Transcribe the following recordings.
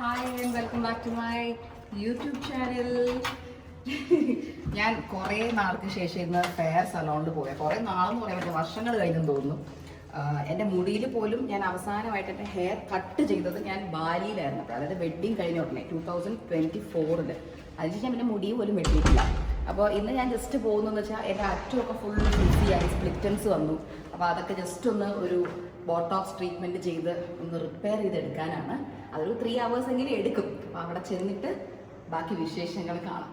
Hi and welcome back to my YouTube channel. ഞാൻ കുറേ നാൾക്ക് ശേഷം ഇന്ന് ഫെയർ സലോണിൽ പോയത്. കുറേ നാളെന്ന് പറയാൻ പറ്റില്ല, വർഷങ്ങൾ കഴിഞ്ഞെന്ന് തോന്നുന്നു. എൻ്റെ മുടിയിൽ പോലും ഞാൻ അവസാനമായിട്ട് എൻ്റെ ഹെയർ കട്ട് ചെയ്തത് ഞാൻ ബാലിയിലായിരുന്നു. അതായത് വെഡ്ഡിങ് കഴിഞ്ഞ ഉടനെ 2024. അതിന് ഞാൻ പിന്നെ മുടി പോലും വെട്ടിയിട്ടില്ല. അപ്പോൾ ഇന്ന് ഞാൻ ജസ്റ്റ് പോകുന്നതെന്ന് വെച്ചാൽ എൻ്റെ അറ്റമൊക്കെ ഫുൾ ബിസിയായി, സ്പ്ലിറ്റൻസ് വന്നു. അപ്പോൾ അതൊക്കെ ജസ്റ്റ് ഒന്ന് ഒരു ബോട്ടോക്സ് ട്രീറ്റ്മെൻറ്റ് ചെയ്ത് ഒന്ന് റിപ്പയർ ചെയ്തെടുക്കാനാണ്. അതൊരു 3 hours എങ്കിലും എടുക്കും. അപ്പോൾ അവിടെ ചെന്നിട്ട് ബാക്കി വിശേഷങ്ങൾ കാണാം.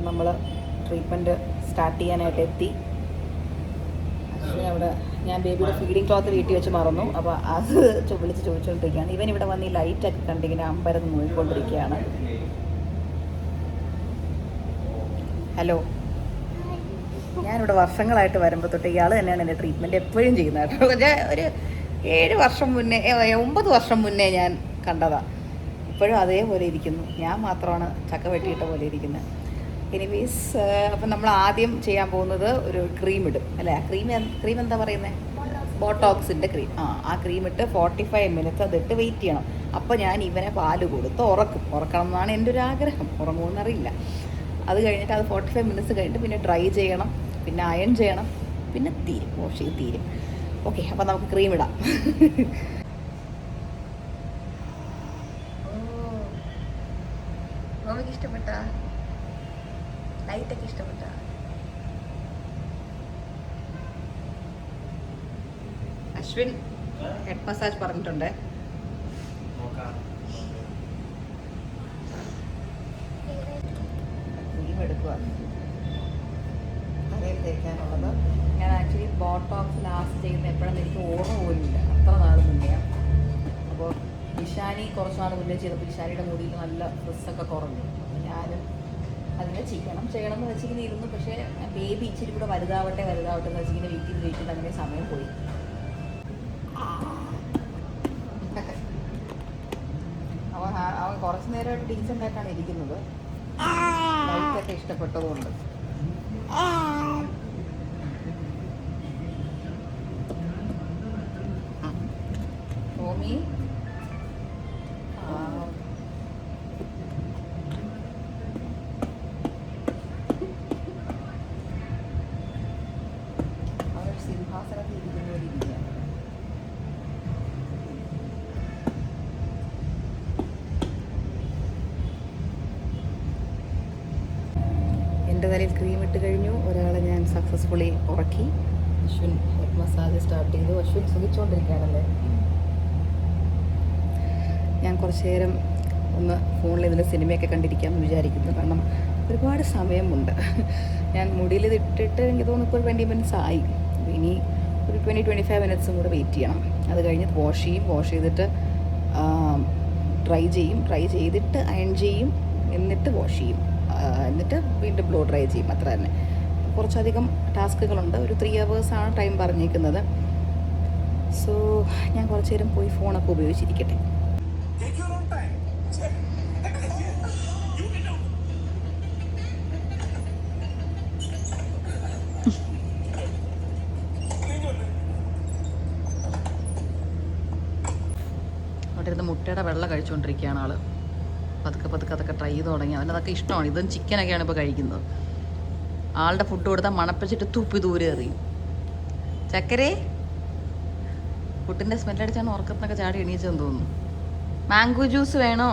നമ്മൾ ട്രീറ്റ്മെൻറ്റ് സ്റ്റാർട്ട് ചെയ്യാനായിട്ട് എത്തി. അവിടെ ഞാൻ ബേബിയുടെ ഫീഡിങ് ക്ലോത്ത് വീട്ടിൽ വെച്ച് മറന്നു. അപ്പോൾ അത് വിളിച്ച് ചോദിച്ചുകൊണ്ടിരിക്കുകയാണ്. ഇവൻ ഇവിടെ വന്ന് ഈ ലൈറ്റൊക്കെ കണ്ടിങ്ങനെ അമ്പരന്ന് നോക്കിക്കൊണ്ടിരിക്കുകയാണ്. ഹലോ, ഞാനിവിടെ വർഷങ്ങളായിട്ട് വരുമ്പോൾ തൊട്ട് ഇയാൾ തന്നെയാണ് എൻ്റെ ട്രീറ്റ്മെൻറ്റ് എപ്പോഴും ചെയ്യുന്നത് കേട്ടോ. ഞാൻ ഒരു 7 വർഷം മുന്നേ 9 വർഷം മുന്നേ ഞാൻ കണ്ടതാണ്. ഇപ്പോഴും അതേപോലെ ഇരിക്കുന്നു. ഞാൻ മാത്രമാണ് ചക്ക വെട്ടിയിട്ട പോലെ ഇരിക്കുന്നത്. എനിവേസ്, അപ്പം നമ്മൾ ആദ്യം ചെയ്യാൻ പോകുന്നത് ഒരു ക്രീം ഇടും അല്ലേ? ക്രീം എന്താ പറയുന്നത്? ബോട്ടോക്സിൻ്റെ ക്രീം. ആ ക്രീം ഇട്ട് 45 minutes അതിട്ട് വെയിറ്റ് ചെയ്യണം. അപ്പോൾ ഞാൻ ഇവനെ പാല് കൊടുത്ത് ഉറക്കണം എന്നാണ് എൻ്റെ ഒരു ആഗ്രഹം. ഉറങ്ങുമെന്നറിയില്ല. അത് കഴിഞ്ഞിട്ട് അത് 45 minutes കഴിഞ്ഞിട്ട് പിന്നെ ഡ്രൈ ചെയ്യണം, പിന്നെ അയൺ ചെയ്യണം, പിന്നെ വാഷ് ചെയ്ത് തീരും. ഓക്കെ, അപ്പം നമുക്ക് ക്രീം ഇടാം. മമ്മിക്ക് ഇഷ്ടപ്പെട്ട ലൈറ്റൊക്കെ ഇഷ്ടപ്പെട്ട? അശ്വിൻ ഹെഡ് മസാജ് പറഞ്ഞിട്ടുണ്ട്. ക്രീം എടുക്കുക തലയിൽ തേക്കാനുള്ളത്. ഞാൻ ആക്ച്വലി ബോട്ടോക്സ് ലാസ്റ്റ് ചെയ്യുന്ന എപ്പോഴെന്ന് എനിക്ക് ഓർമ്മ പോലുമില്ല, അത്ര നാൾ മുന്നെയാണ്. അപ്പോൾ ഇഷാനി കുറച്ച് നാൾ മുന്നേ ചെയ്തപ്പോൾ ഇഷാനിയുടെ മുടിയിൽ നല്ല ഫ്രിസ്സൊക്കെ കുറഞ്ഞു. അപ്പോൾ ഞാനും അതിനെ ചെയ്യണം എന്ന് വെച്ചിങ്ങനെ ഇരുന്നു. പക്ഷേ ബേബി ഇച്ചിരി കൂടെ വലുതാവട്ടെ എന്ന് വെച്ചിങ്ങനെ വെയിറ്റ് ചെയ്ത് അങ്ങനെ സമയം പോയി. അവൻ കുറച്ച് നേരമായിട്ട് ഡീസൻ്റ് ആയിട്ടാണ് ഇരിക്കുന്നത്. ലൈറ്റൊക്കെ ഇഷ്ടപ്പെട്ടതുകൊണ്ട്. ടോമി സിംഹാസനത്തിൽ ഇരിക്കുന്ന ഒരു രീതിയാണ്. എൻ്റെ തലയിൽ ക്രീം ഇട്ട് കഴിഞ്ഞു. ഒരാളെ ഞാൻ സക്സസ്ഫുള്ളി ഉറക്കി. അശ്വിൻ ഹെഡ് മസാജ് സ്റ്റാർട്ട് ചെയ്തു. അശ്വിൻ സുഖിച്ചുകൊണ്ടിരിക്കുകയാണല്ലേ? ഞാൻ കുറച്ച് നേരം ഒന്ന് ഫോണിൽ ഇതിൽ സിനിമയൊക്കെ കണ്ടിരിക്കാമെന്ന് വിചാരിക്കുന്നു. കാരണം ഒരുപാട് സമയമുണ്ട്. ഞാൻ മുടിയിൽ ഇത് ഇട്ടിട്ട് എനിക്ക് തോന്നുന്നു ഇപ്പോൾ 20 minutes ആയി. ഇനി ഒരു 20-25 minutes കൂടെ വെയിറ്റ് ചെയ്യണം. അത് കഴിഞ്ഞ് വാഷ് ചെയ്തിട്ട് ഡ്രൈ ചെയ്തിട്ട് അയൺ ചെയ്യും, എന്നിട്ട് വാഷ് ചെയ്യും, എന്നിട്ട് വീണ്ടും ബ്ലോ ഡ്രൈ ചെയ്യും. അത്ര തന്നെ. കുറച്ചധികം ടാസ്കുകളുണ്ട്. ഒരു 3 hours ആണ് ടൈം പറഞ്ഞേക്കുന്നത്. സോ ഞാൻ കുറച്ച് നേരം പോയി ഫോണൊക്കെ ഉപയോഗിച്ചിരിക്കട്ടെ. അവിടെ ഇരുന്ന് മുട്ടയുടെ വെള്ളം കഴിച്ചുകൊണ്ടിരിക്കുകയാണ് ആൾ. പതുക്കെ അതൊക്കെ ട്രൈ ചെയ്ത് തുടങ്ങി. അവനതൊക്കെ ഇഷ്ടമാണ്. ഇതും ചിക്കനൊക്കെയാണ് ഇപ്പോൾ കഴിക്കുന്നത്. ആളുടെ ഫുഡ് കൊടുത്താൽ മണപ്പിച്ചിട്ട് തുപ്പി ദൂരെ എറിയും. ചക്കരേ, ഫുഡിൻ്റെ സ്മെല്ലടിച്ചാണ് ഉറക്കത്തിനൊക്കെ ചാടി എണീച്ചെന്ന് തോന്നുന്നു. മാംഗോ ജ്യൂസ് വേണോ?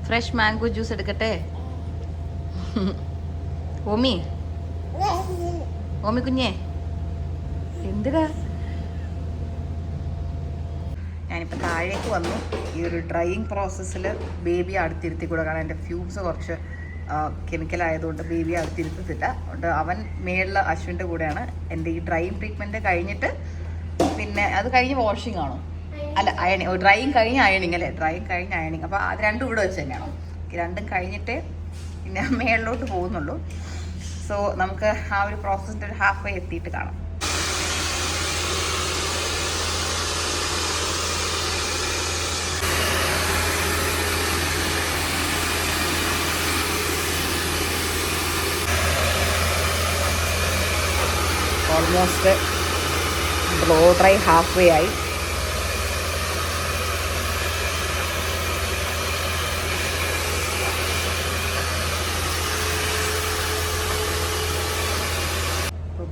ഫ്രഷ് മാംഗോ ജ്യൂസ് എടുക്കട്ടെ? ഓമി കുഞ്ഞേ, എന്തിനാ? ഞാനിപ്പോൾ താഴേക്ക് വന്നു. ഈ ഒരു ഡ്രൈയിങ് പ്രോസസ്സിൽ ബേബി അടുത്തിരുത്തി കൂടെ. കാരണം എൻ്റെ ഫ്യൂബ്സ് കുറച്ച് കെമിക്കലായതുകൊണ്ട് ബേബി അടുത്തിരുത്തത്തില്ല. അതുകൊണ്ട് അവൻ മേളിൽ അശ്വിൻ്റെ കൂടെയാണ്. എൻ്റെ ഈ ഡ്രൈയിങ് ട്രീറ്റ്മെൻറ്റ് കഴിഞ്ഞിട്ട് പിന്നെ അത് കഴിഞ്ഞ് വാഷിംഗ് ആണോ? അല്ല, അയണിങ്. ഡ്രൈയിങ് കഴിഞ്ഞ് അയണിങ് അല്ലേ? ഡ്രൈയിങ് കഴിഞ്ഞ് അയണിങ്. അപ്പോൾ അത് രണ്ടും ഇവിടെ വെച്ച് തന്നെയാണോ? രണ്ടും കഴിഞ്ഞിട്ട് പിന്നെ മേളിലോട്ട് പോകുന്നുള്ളൂ. സോ നമുക്ക് ആ ഒരു പ്രോസസ്സിൻ്റെ ഒരു ഹാഫ് വേ എത്തിയിട്ട് കാണാം. Almost blow dry half way ആയി.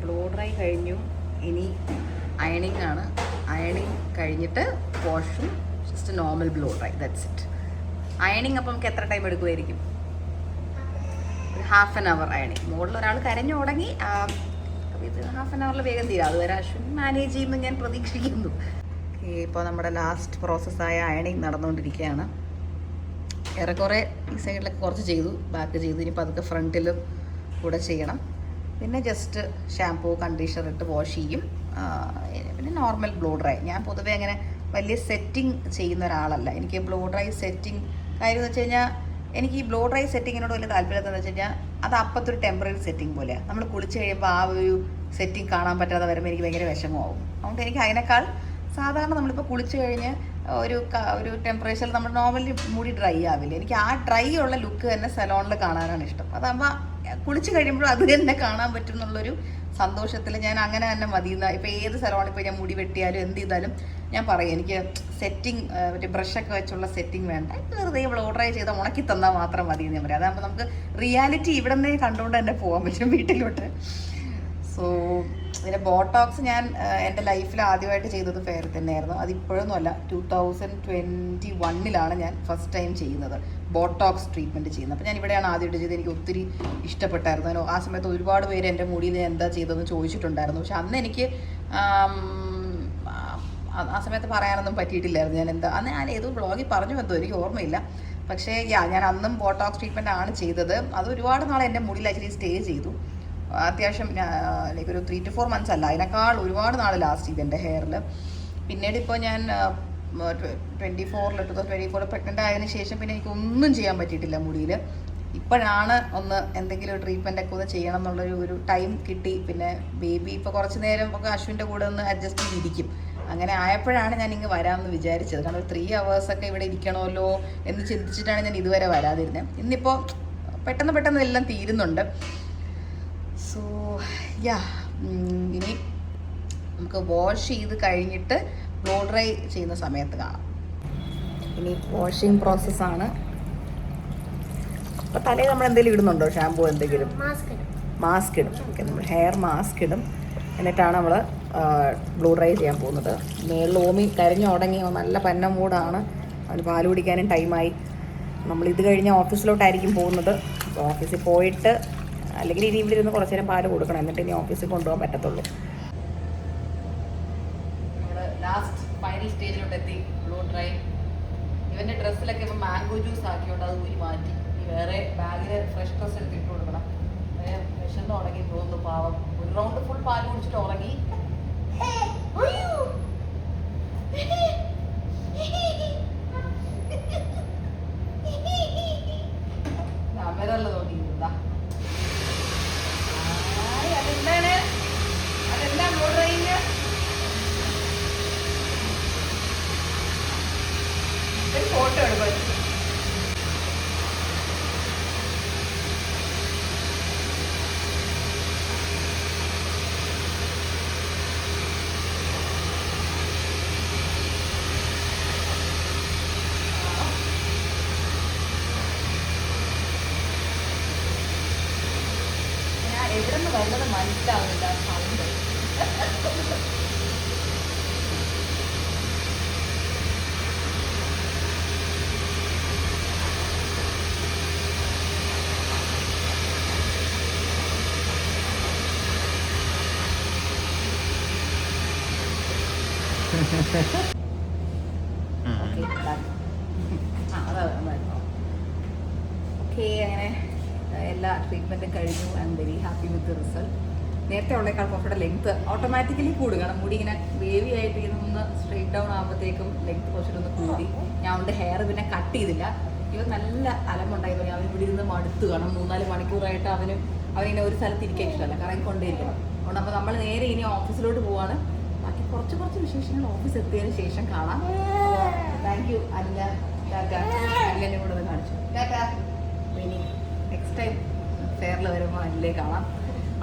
ബ്ലോ ഡ്രൈ കഴിഞ്ഞു. ഇനി അയണിങ് ആണ്. അയണിങ് കഴിഞ്ഞിട്ട് വാഷും just normal blow dry, that's it. അയണിങ് അപ്പം നമുക്ക് എത്ര ടൈം എടുക്കുമായിരിക്കും? ഹാഫ് ആൻ അവർ അയണിങ്. മുകളിൽ ഒരാൾ കരഞ്ഞു തുടങ്ങി. ഇത് ഹാഫ് ആൻ അവറിൽ വേഗം തീരാം. അതുവരെ അശ്വിൻ മാനേജ് ചെയ്യുമെന്ന് ഞാൻ പ്രതീക്ഷിക്കുന്നു. ഇപ്പോൾ നമ്മുടെ ലാസ്റ്റ് പ്രോസസ്സായ അയണിങ് നടന്നുകൊണ്ടിരിക്കുകയാണ്. ഏറെക്കുറെ ഈ സൈഡിലൊക്കെ കുറച്ച് ചെയ്തു, ബാക്ക് ചെയ്തു. ഇനിയിപ്പോൾ അതൊക്കെ ഫ്രണ്ടിലും കൂടെ ചെയ്യണം. പിന്നെ ജസ്റ്റ് ഷാംപൂ കണ്ടീഷണർ ഇട്ട് വാഷ് ചെയ്യും. പിന്നെ നോർമൽ ബ്ലോ ഡ്രൈ. ഞാൻ പൊതുവേ അങ്ങനെ വലിയ സെറ്റിങ് ചെയ്യുന്ന ഒരാളല്ല. എനിക്ക് ബ്ലോ ഡ്രൈ സെറ്റിങ് കാര്യം എന്ന് വെച്ച് കഴിഞ്ഞാൽ എനിക്ക് ഈ ബ്ലോ ഡ്രൈ സെറ്റിങ്ങിനോട് വലിയ താല്പര്യമെന്ന് വെച്ച് കഴിഞ്ഞാൽ അത് അപ്പത്തൊരു ടെമ്പററി സെറ്റിംഗ് പോലെയാണ്. നമ്മൾ കുളിച്ച് കഴിയുമ്പോൾ ആ ഒരു സെറ്റിംഗ് കാണാൻ പറ്റാതെ വരുമ്പോൾ എനിക്ക് ഭയങ്കര വിഷമമാവും. അതുകൊണ്ട് എനിക്ക് അതിനേക്കാൾ സാധാരണ നമ്മളിപ്പോൾ കുളിച്ച് കഴിഞ്ഞ് ഒരു ടെമ്പറേച്ചറിൽ നമ്മൾ നോർമലി മുടി ഡ്രൈ ആവില്ല. എനിക്ക് ആ ഡ്രൈ ഉള്ള ലുക്ക് തന്നെ സലോണിൽ കാണാനാണ് ഇഷ്ടം. അതാകുമ്പോൾ കുളിച്ച് കഴിയുമ്പോൾ അത് തന്നെ കാണാൻ പറ്റും എന്നുള്ളൊരു സന്തോഷത്തിൽ ഞാൻ അങ്ങനെ തന്നെ മതിയെന്ന. ഇപ്പോൾ ഏത് സലോണിൽ ഇപ്പോൾ ഞാൻ മുടി വെട്ടിയാലും എന്ത് ചെയ്താലും ഞാൻ പറയും എനിക്ക് സെറ്റിംഗ് മറ്റേ ബ്രഷൊക്കെ വെച്ചുള്ള സെറ്റിംഗ് വേണ്ട, വെറുതെ ബ്ലോ ഡ്രൈ ചെയ്താൽ ഉണക്കി തന്നാൽ മാത്രം മതി എന്ന് ഞാൻ പറയാം. അതാകുമ്പോൾ നമുക്ക് റിയാലിറ്റി ഇവിടെ നിന്നേ കണ്ടുകൊണ്ട് തന്നെ പോകാൻ പറ്റും വീട്ടിലോട്ട്. സോ ഇതിൻ്റെ ബോട്ടോക്സ് ഞാൻ എൻ്റെ ലൈഫിൽ ആദ്യമായിട്ട് ചെയ്തത് ഫെയർ തന്നെയായിരുന്നു. അതിപ്പോഴൊന്നുമല്ല, 2021 ഞാൻ ഫസ്റ്റ് ടൈം ചെയ്യുന്നത് ബോട്ടോക്സ് ട്രീറ്റ്മെൻറ്റ് ചെയ്യുന്നത്. അപ്പോൾ ഞാൻ ഇവിടെയാണ് ആദ്യമായിട്ട് ചെയ്തത്. എനിക്ക് ഒത്തിരി ഇഷ്ടപ്പെട്ടായിരുന്നു. ആ സമയത്ത് ഒരുപാട് പേര് എൻ്റെ മുടിയിൽ ഞാൻ എന്താ ചെയ്തതെന്ന് ചോദിച്ചിട്ടുണ്ടായിരുന്നു. പക്ഷെ അന്ന് എനിക്ക് ആ സമയത്ത് പറയാനൊന്നും പറ്റിയിട്ടില്ലായിരുന്നു. അന്ന് ഞാൻ ഏതോ ബ്ലോഗിൽ പറഞ്ഞു വന്നോ എനിക്ക് ഓർമ്മയില്ല. പക്ഷേ ഞാൻ അന്നും ബോട്ടോക്സ് ട്രീറ്റ്മെൻറ്റ് ആണ് ചെയ്തത്. അത് ഒരുപാട് നാളെ എൻ്റെ മുടിയിൽ ആക്ച്വലി സ്റ്റേ ചെയ്തു. അത്യാവശ്യം ലൈക്ക് ഒരു 3 to 4 months അല്ല, അതിനേക്കാൾ ഒരുപാട് നാൾ ലാസ്റ്റ് ചെയ്തു എൻ്റെ ഹെയറിൽ. പിന്നീട് ഇപ്പോൾ ഞാൻ 2024 പ്രഗ്നൻ്റ് ആയതിനു ശേഷം പിന്നെ എനിക്കൊന്നും ചെയ്യാൻ പറ്റിയിട്ടില്ല മുടിയിൽ. ഇപ്പോഴാണ് ഒന്ന് എന്തെങ്കിലും ഒരു ട്രീറ്റ്മെൻ്റ് ഒക്കെ ഒന്ന് ചെയ്യണം എന്നുള്ളൊരു ടൈം കിട്ടി. പിന്നെ ബേബി ഇപ്പോൾ കുറച്ച് നേരം ഒക്കെ അശ്വിൻ്റെ കൂടെ ഒന്ന് അഡ്ജസ്റ്റ് ചെയ്തിരിക്കും. അങ്ങനെ ആയപ്പോഴാണ് ഞാൻ ഇങ്ങ് വരാമെന്ന് വിചാരിച്ചത്. കാരണം 3 hours ഒക്കെ ഇവിടെ ഇരിക്കണമല്ലോ എന്ന് ചിന്തിച്ചിട്ടാണ് ഞാൻ ഇതുവരെ വരാതിരുന്നത്. ഇന്നിപ്പോൾ പെട്ടെന്ന് എല്ലാം തീരുന്നുണ്ട്. സോ ഇനി നമുക്ക് വാഷ് ചെയ്ത് കഴിഞ്ഞിട്ട് ബ്ലോ ഡ്രൈ ചെയ്യുന്ന സമയത്ത് കാണാം. ഇനി വാഷിംഗ് പ്രോസസ്സാണ്. അപ്പോൾ തലയിൽ നമ്മൾ എന്തെങ്കിലും ഇടുന്നുണ്ടോ? ഷാമ്പൂ എന്തെങ്കിലും? മാസ്ക് ഇടും. ഓക്കെ, നമ്മൾ ഹെയർ മാസ്ക് ഇടും. എന്നിട്ടാണ് നമ്മൾ ബ്ലോ ഡ്രൈ ചെയ്യാൻ പോകുന്നത്. മേളിൽ ഓമി കരഞ്ഞു തുടങ്ങി, നല്ല പന്ന മൂടാണ്. അവന് പാല് കുടിക്കാനും ടൈമായി. നമ്മളിത് കഴിഞ്ഞ് ഓഫീസിലോട്ടായിരിക്കും പോകുന്നത്. അപ്പോൾ ഓഫീസിൽ പോയിട്ട് അല്ലെങ്കിൽ ഇനി ഇവിടെ ഇരുന്ന് കുറച്ച് നേരം പാല് കൊടുക്കണം, എന്നിട്ട് ഇനി ഓഫീസിൽ കൊണ്ടുപോകാൻ പറ്റത്തുള്ളൂ. നമ്മൾ ലാസ്റ്റ് ഫൈനൽ സ്റ്റേജിലോട്ട് എത്തി. ബ്ലോ ഡ്രൈ ഇവൻ്റെ ഡ്രസ്സിലൊക്കെ ഇപ്പം മാംഗോ ജ്യൂസ് ആക്കിയോണ്ട് അത് ഊരി മാറ്റി. വേറെ ബാഗിൽ ഫ്രഷ് ഡ്രസ്സ് എടുത്തിട്ട് കൊടുക്കണം. വിശന്ന് ഉറങ്ങി തോന്നുന്നു പാവം. ഒരു റൗണ്ട് ഫുൾ പാല് കുടിച്ചിട്ട് ഉറങ്ങി. അവരല്ല തോന്നിയിരുന്നതാ. അതെന്താ ബ്ലോ ഡ്രൈയിങ്? ഒരു ഫോട്ടോ എടുക്കും. എവിടെ നിന്ന് വരുന്നത് മനസ്സിലാവുന്നില്ല സൗണ്ട്. ഓക്കെ, അങ്ങനെ എല്ലാ ട്രീറ്റ്മെൻറ്റും കഴിഞ്ഞു. I am very happy with the result. നേരത്തെ ഉള്ളേക്കാൾ കുറച്ചുകൂടെ ലെങ്ത്ത് ഓട്ടോമാറ്റിക്കലി കൂടും. കാരണം മുടി ഇങ്ങനെ വേവി ആയിട്ട് ഇങ്ങനെ ഒന്ന് സ്ട്രെയിറ്റ് ഡൗൺ ആകുമ്പോഴത്തേക്കും ലെങ്ത്ത് കുറച്ചിട്ടൊന്ന് കൂടി. ഞാൻ അവൻ്റെ ഹെയർ പിന്നെ കട്ട് ചെയ്തില്ല. ഇവൻ നല്ല അലമുണ്ടായിരുന്നു. അവൻ ഇവിടെ ഇരുന്ന് മടുത്തു. കാരണം 3-4 മണിക്കൂറായിട്ട് അവനിങ്ങനെ ഒരു സ്ഥലത്ത് ഇരിക്കാൻ ഇഷ്ടമല്ല, കറങ്ങിക്കൊണ്ടേയിരിക്കണം. അതുകൊണ്ട് അപ്പോൾ നമ്മൾ നേരെ ഇനി ഓഫീസിലോട്ട് പോവാണ്. ബാക്കി കുറച്ച് വിശേഷങ്ങൾ ഓഫീസ് എത്തിയതിന് ശേഷം കാണാം. Thank you Anila. അനിലിനെ കൂടെ ഒന്ന് കാണിച്ചു. അപ്പോൾ ഇനി നെക്സ്റ്റ് ടൈം ഫെയറിൽ വരുമ്പോൾ അനിലേ കാണാം.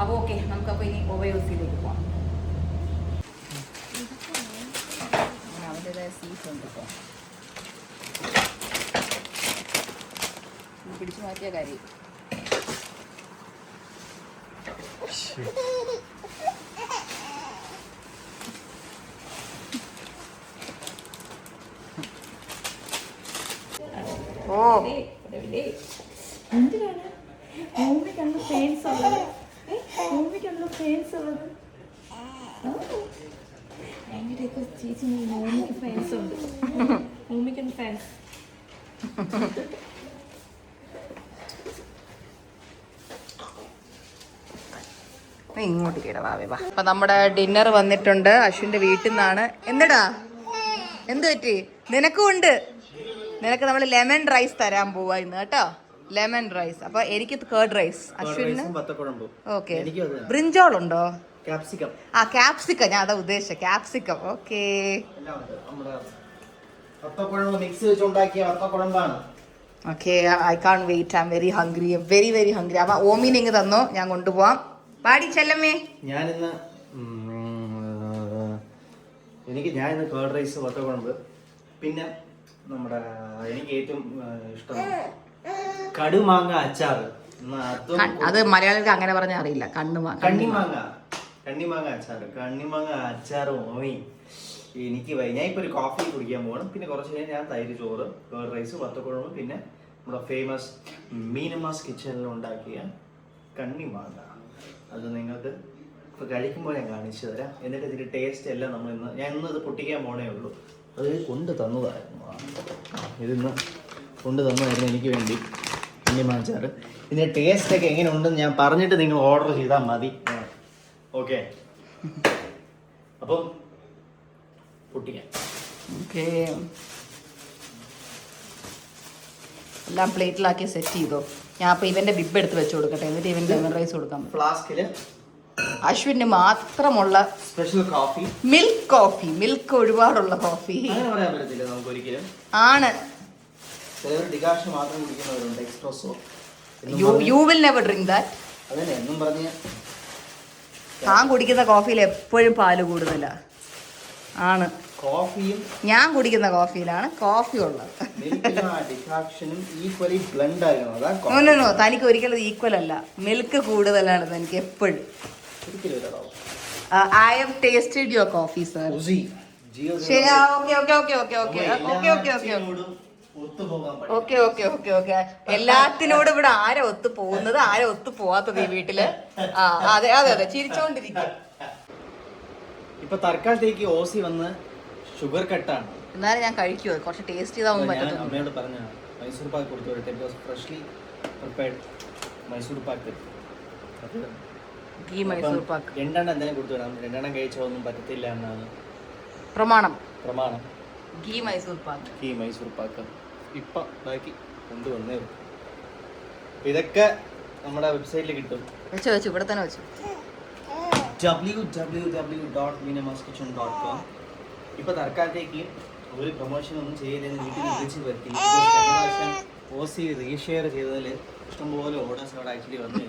അപ്പോൾ ഓക്കെ, നമുക്കപ്പോൾ ഇനി OYOC പോവാം. പീസ് ഉണ്ട് ഇപ്പോൾ. പിടിച്ചു മാറ്റിയ കാര്യം. ഓ എന്തിനാണ് ഭൂമിക്കുള്ള ഫാൻസ് ഉള്ളത്? ഭൂമിക്കുള്ള ഫാൻസ് ഉള്ളത് ഭയങ്കരയൊക്കെ ചേച്ചി. ഭൂമിക്ക് ഫാൻസ് ഉണ്ട്. ഭൂമിക്കുള്ള ഫാൻസ്. ഇങ്ങോട്ട് കേടവാവേ വാ. അപ്പൊ നമ്മുടെ ഡിന്നർ വന്നിട്ടുണ്ട് അശ്വിന്റെ വീട്ടിൽ നിന്നാണ്. എന്തിടാ എന്ത് പറ്റി? നിനക്കും ഉണ്ട്. നിനക്ക് നമ്മൾ ലെമൺ റൈസ് തരാൻ പോവാ ഇന്ന് കേട്ടോ. Lemon rice. അപ്പൊ എനിക്ക് കേർഡ് റൈസ്, അശ്വിന് ഓക്കെ. ബ്രിഞ്ചോൾ ഉണ്ടോ? ആ ക്യാപ്സിക്കം, ഞാൻ അതാ ഉദ്ദേശിച്ച capsicum. Okay okay. I can't wait. I am very hungry, very very hungry. അപ്പൊ ഓമീനെ ഇങ്ങ് തന്നോ, ഞാൻ കൊണ്ടുപോവാം. പാടി ചെല്ലമ്മേ. ഞാനിന്ന് കേർഡ് റൈസ്, വത്തക്കുഴമ്പ്, പിന്നെ നമ്മുടെ എനിക്ക് ഏറ്റവും ഇഷ്ടം കടുമാങ്ങ അച്ചാറ്. അത് മലയാളികൾക്ക് അങ്ങനെ പറഞ്ഞാൽ അറിയില്ല. കണ്ണിമാങ്ങ അച്ചാറും എനിക്ക് ഞാൻ ഇപ്പൊ ഒരു കോഫി കുടിക്കാൻ പോകണം. പിന്നെ കുറച്ച് കഴിഞ്ഞാൽ ഞാൻ തൈര് ചോറ്, കേർഡ് റൈസ്, വത്തക്കുഴമ്പ്, പിന്നെ നമ്മുടെ ഫേമസ് മീനമാസ് കിച്ചണിൽ ഉണ്ടാക്കിയ കണ്ണിമാങ്ങ. അത് നിങ്ങൾക്ക് ഇപ്പൊ കഴിക്കുമ്പോൾ ഞാൻ കാണിച്ചു തരാം. എന്നിട്ട് ഇതിന്റെ ടേസ്റ്റ് എല്ലാം ഞാൻ ഇന്ന് ഇത് പൊട്ടിക്കാൻ പോണേ ഉള്ളൂ. അത് കൊണ്ട് തന്നതായിരുന്നു. ഇതിന്ന് കൊണ്ട് തന്നതായിരുന്നു എനിക്ക് വേണ്ടി കണ്ണിമാങ്ങാച്ചാറ്. ഇതിന്റെ ടേസ്റ്റ് ഒക്കെ എങ്ങനെ ഉണ്ടെന്ന് ഞാൻ പറഞ്ഞിട്ട് നിങ്ങൾ ഓർഡർ ചെയ്താൽ മതി. ഓക്കെ, അപ്പം പൊട്ടിക്കാം. ഓക്കെ, എല്ലാം പ്ലേറ്റിലാക്കി സെറ്റ് ചെയ്തോ. ഞാൻ അപ്പൊ ഇവന്റെ ബിബ് എടുത്ത് വെച്ച് കൊടുക്കട്ടെ, എന്നിട്ട് ഇവൻ ലെമൺ റൈസ് കൊടുക്കാം. ഫ്ലാസ്കില് അശ്വിന് മാത്രമുള്ള special coffee, milk coffee. Milk ഒരുപാടുള്ള കോഫി പറയാൻ പറ്റത്തില്ല നമുക്ക് ഒരിക്കലും. ആണ്. ചിലവർ ഡികാഷൻ മാത്രം കുടിക്കുന്നവരുണ്ട്, espresso. You will never drink that. അതന്നെ എന്നും പറഞ്ഞ് താൻ കുടിക്കുന്ന കോഫിയിൽ എപ്പോഴും പാല് കൂടുതലാ. ആണ്. കോഫിയും ഞാൻ കുടിക്കുന്ന കോഫിയിലാണ് കോഫി ഉള്ളത്. നോ, തനിക്ക് ഒരിക്കലും ഈക്വൽ അല്ല. മിൽക്ക് കൂടുതലാണ് തനിക്ക് എപ്പോഴും. I have tasted your coffee sir. ശരി, ഓക്കെ. എല്ലാത്തിനോടും ഇവിടെ ആരാ ഒത്തു പോകുന്നത്, ആരാ ഒത്തു പോവാത്തത് ഈ വീട്ടില്? അതെ, ചിരിച്ചോണ്ടിരിക്കും. ഇപ്പൊ തൽക്കാലത്തേക്ക് ഓസി വന്ന് ഷുഗർ കട്ടാണ്. എന്നാലും ഞാൻ കഴിക്കുമോ, കുറച്ച് ടേസ്റ്റ് ചെയ്താൽ പറ്റും. അമ്മയോട് പറഞ്ഞ മൈസൂർ പാക്ക് കൊടുത്തു വിടട്ടെ. It was freshly prepared Mysore pak. Ghee Mysore pak 2 എന്തായാലും കൊടുത്തു വിടാം. 2 കഴിച്ചാൽ ഒന്നും പറ്റത്തില്ല എന്നാണ് പ്രമാണം. ഗീ മൈസൂർ പാക്ക് ഇപ്പൊ ബാക്കി കൊണ്ടുവന്നേ. ഇതൊക്കെ നമ്മുടെ വെബ്സൈറ്റിൽ കിട്ടും. വെച്ചു ഇവിടെ തന്നെ വെച്ചു. www.meenamaskitchen.com. ഇപ്പൊ തൽക്കാലത്തേക്ക് ഒരു പ്രൊമോഷൻ ഒന്നും ചെയ്യില്ലെന്ന് വീട്ടിൽ വിളിച്ച് വരുത്തി. ഓസി റീഷെയർ ചെയ്തതിൽ ഇഷ്ടംപോലെ ഓർഡേഴ്സ് അവിടെ ആക്ച്വലി വന്നു.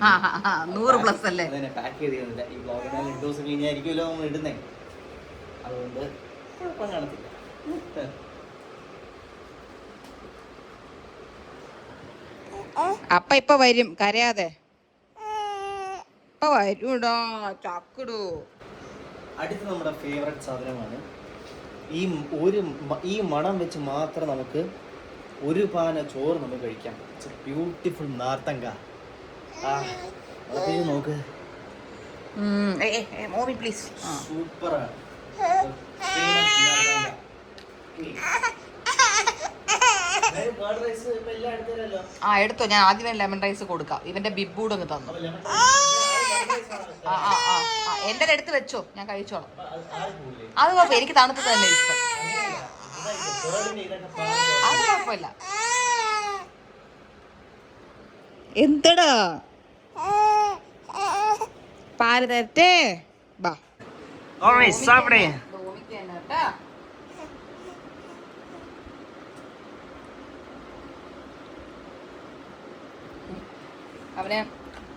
100+ അല്ലേ? അതിനെ പാക്ക് ചെയ്തിരുന്നില്ല. ഈ ബ്ലോഗിനാൽ 2 ദിവസം കഴിഞ്ഞായിരിക്കുമല്ലോ നമ്മൾ ഇടുന്നേ. അതുകൊണ്ട് കുഴപ്പം കാണത്തില്ല. അപ്പ ഇപ്പൊ വരും, കരയാതെ. ഇപ്പൊ വരൂടാ ചാക്കിടൂ. അടുത്ത നമ്മുടെ ഫേവറേറ്റ് സാധനമാണ്. ഈ മണം വെച്ച് മാത്രം നമുക്ക് ഒരു പാന ചോറ് നമുക്ക് കഴിക്കാം. ഇറ്റ്സ് എ ബ്യൂട്ടിഫുൾ നാർത്തങ്ക. നോക്ക്, പ്ലീസ്. സൂപ്പറാണ്. എടുത്തോ. ഞാൻ ആദ്യമേ ലെമൺ റൈസ് കൊടുക്കാം. ഇവന്റെ ബിബൂഡ് ഒന്ന് തന്നു. എന്റെ അടുത്ത് വെച്ചോ, ഞാൻ കഴിച്ചോളാം. അത് കുഴപ്പമില്ല, എനിക്ക് തണുത്തത് തന്നെ ഇഷ്ടം. അത് കുഴപ്പമില്ല. എന്തടാ പാല് തരട്ടെ? ബാ. അവന്